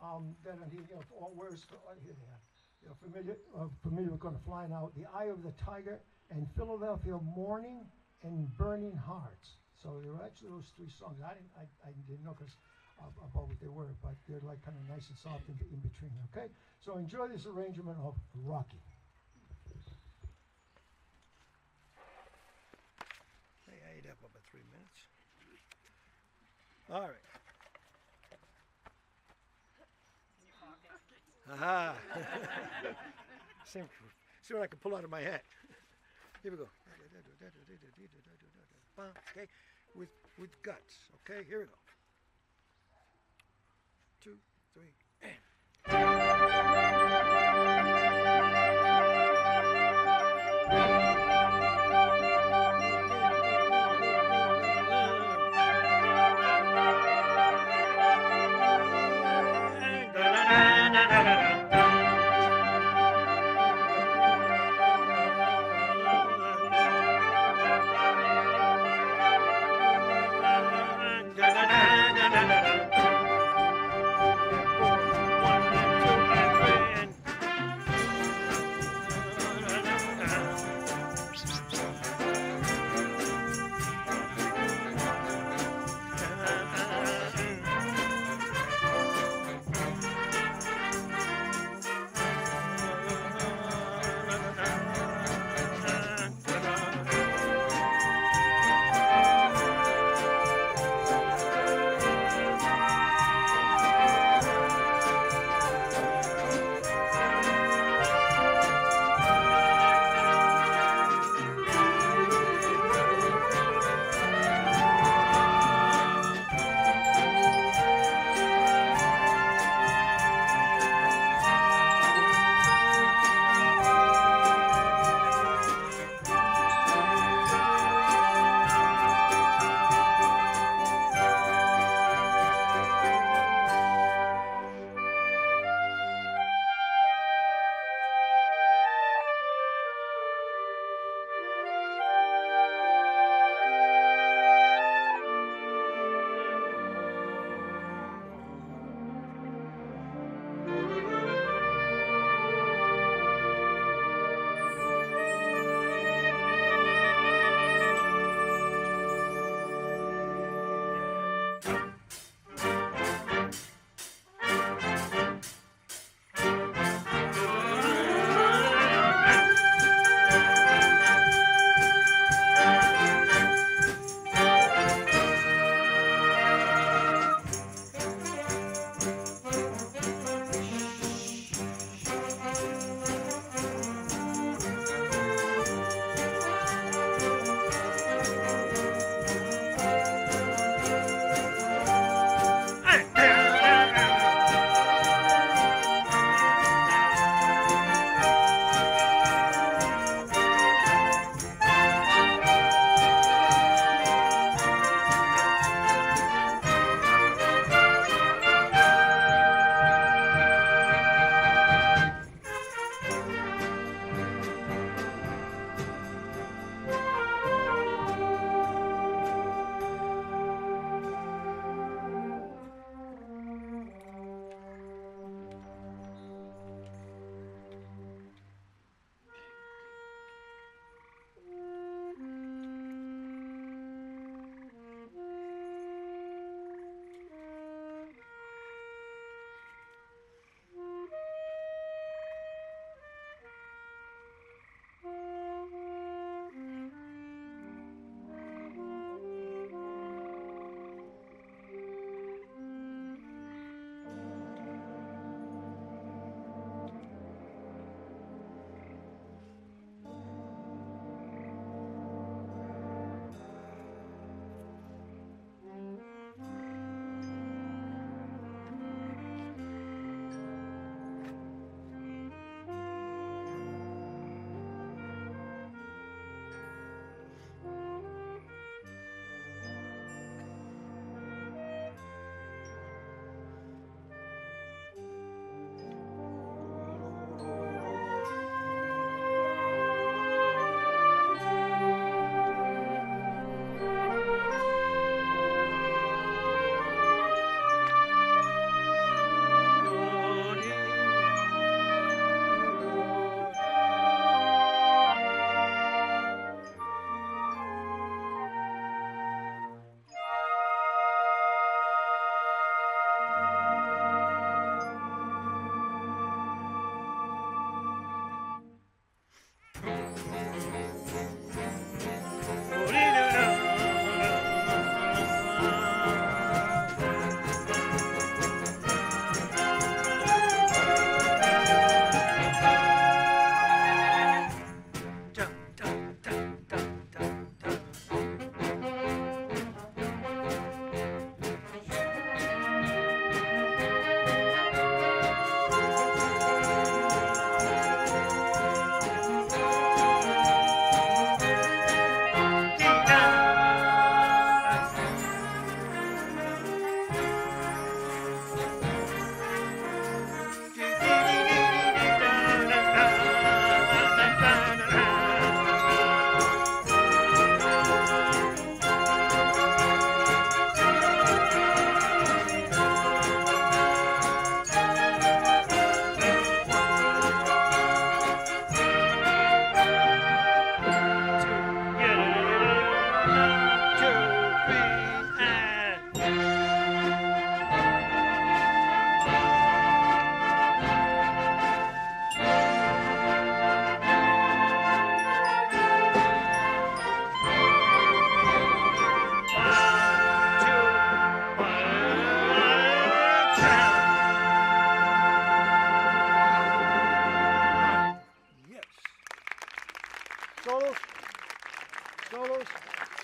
are here, all words here they are. Familiar with Gonna Fly Now, The Eye of the Tiger, and Philadelphia Morning and Burning Hearts. So there are actually those three songs. I didn't know because about what they were, but they're like kind of nice and soft in between. Okay, so enjoy this arrangement of Rocky. Hey, I ate up about 3 minutes. All right. Aha! See what I can pull out of my hat. Here we go. Okay, with guts. Okay, here we go. 2, 3, and. One, two, and three.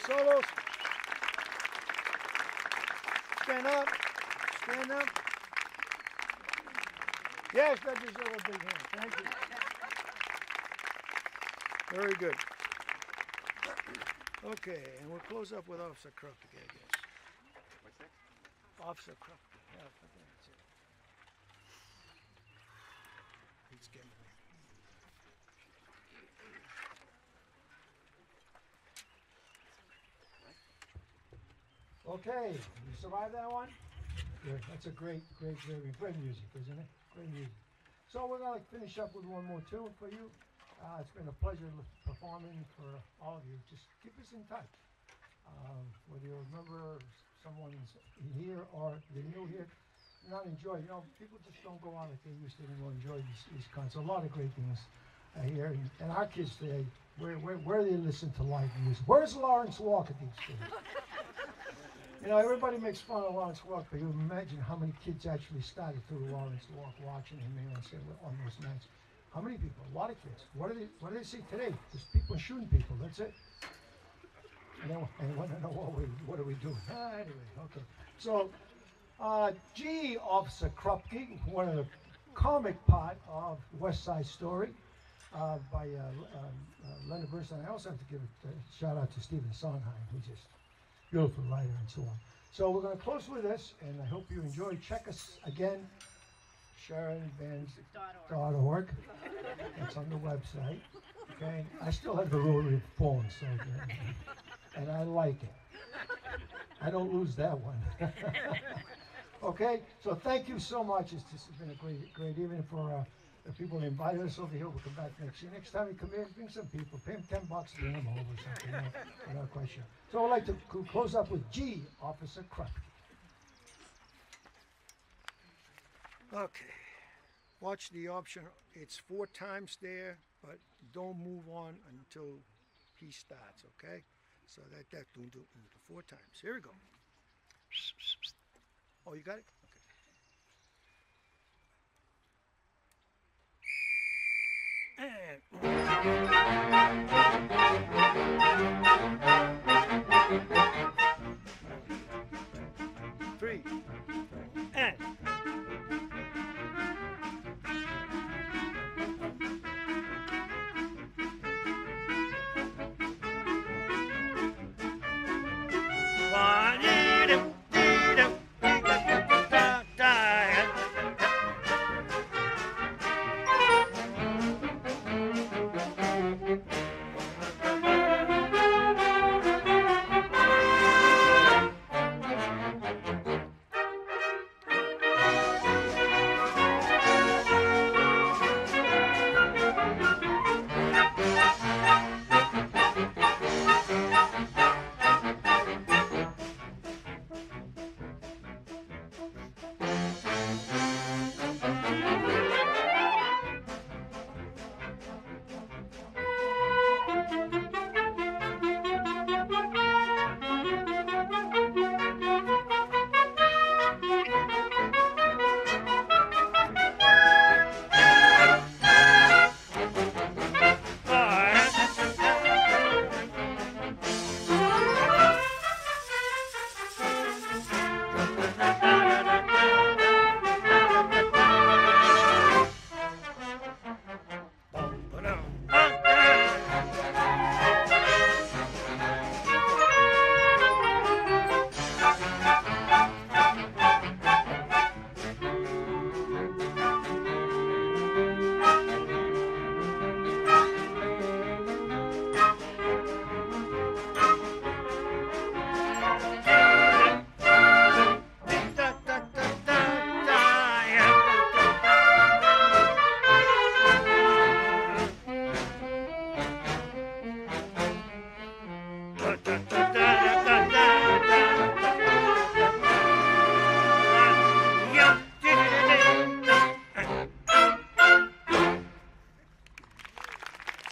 Solos. Stand up. Stand up. Yes, that deserves a big hand. Thank you. Very good. Okay, and we'll close up with Officer Krupke, I guess. What's next? Officer Krupke. Yeah, I think that's it. He's getting it. Okay, you survived that one? Good. That's a great music, isn't it? Great music. So we're gonna finish up with one more tune for you. It's been a pleasure performing for all of you. Just keep us in touch. Whether you remember someone's here or they're new here, not enjoy. You know, people just don't go out like they used to anymore. Enjoy these concerts. A lot of great things here, and our kids today, where they listen to live music. Where's Lawrence Walker these days? You know, everybody makes fun of Lawrence Walker, but you imagine how many kids actually started through Lawrence Walker watching him here on those nights. How many people? A lot of kids. What do they see today? Just people shooting people. That's it. And they want to know what are we doing? Anyway, okay. So, G. Officer Krupke, one of the comic part of West Side Story by Leonard Bernstein. I also have to give a shout out to Stephen Sondheim, who's just beautiful writer and so on. So we're going to close with this, and I hope you enjoy. Check us again, SharonBands.org. It's on the website. Okay, I still have the rotary phone, so and I like it. I don't lose that one. Okay, so thank you so much. This has been a great evening for the people that invited us over here. We'll come back next year. Next time you come here, bring some people. Pay them $10 to bring them over or something. I'm not quite sure. So I'd like to close up with G, Officer Krupke. Okay. Watch the option. It's 4 times there, but don't move on until he starts, okay? So that do 4 times. Here we go. Oh, you got it? Okay. And 3 and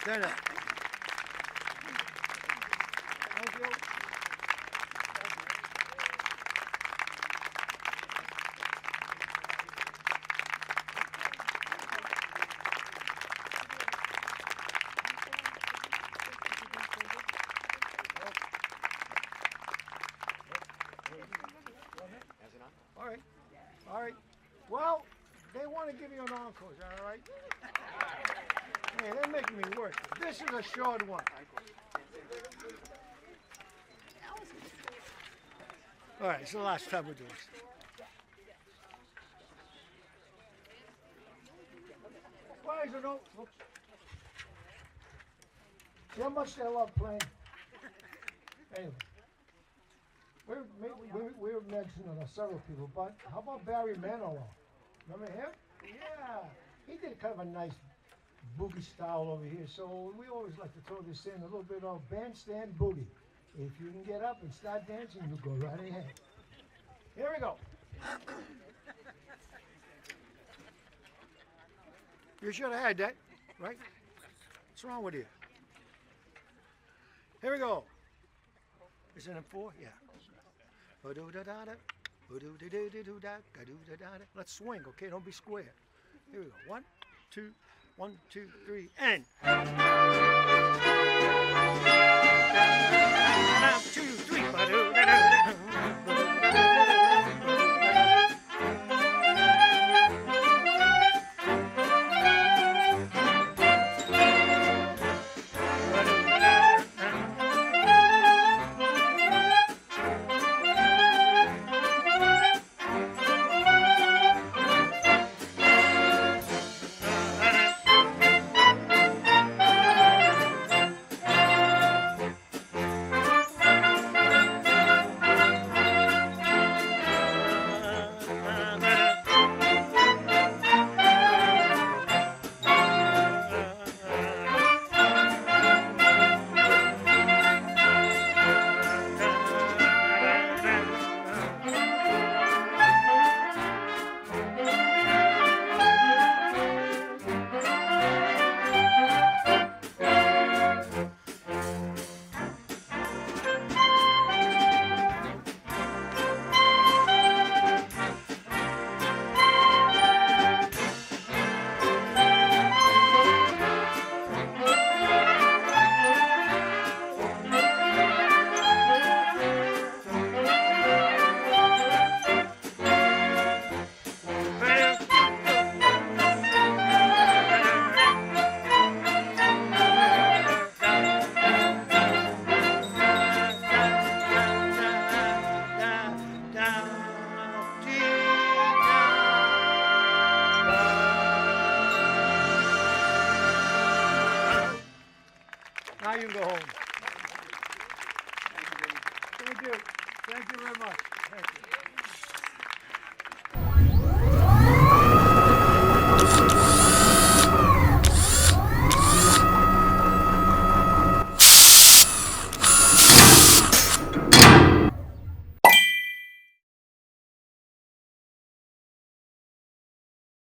stand up. Thank you. All right. All right. Well, they want to give you an encore, is that all right? Hey, they're making me work. This is a short one. All right, it's the last time we do this. Why is it no? Whoops. See how much they love playing? Anyway. We were mentioning several people, but how about Barry Manilow? Remember him? Yeah. He did kind of a nice boogie style over here, so we always like to throw this in, a little bit of bandstand boogie. If you can get up and start dancing, you go right ahead. Here we go. You should have had that, right? What's wrong with you? Here we go. Isn't it 4? Yeah. Let's swing, okay? Don't be square. Here we go. 1, 2, 1, 2, 3, and. 1, 2, 3. Now you can go home. Thank you. Thank you very much. Thank you.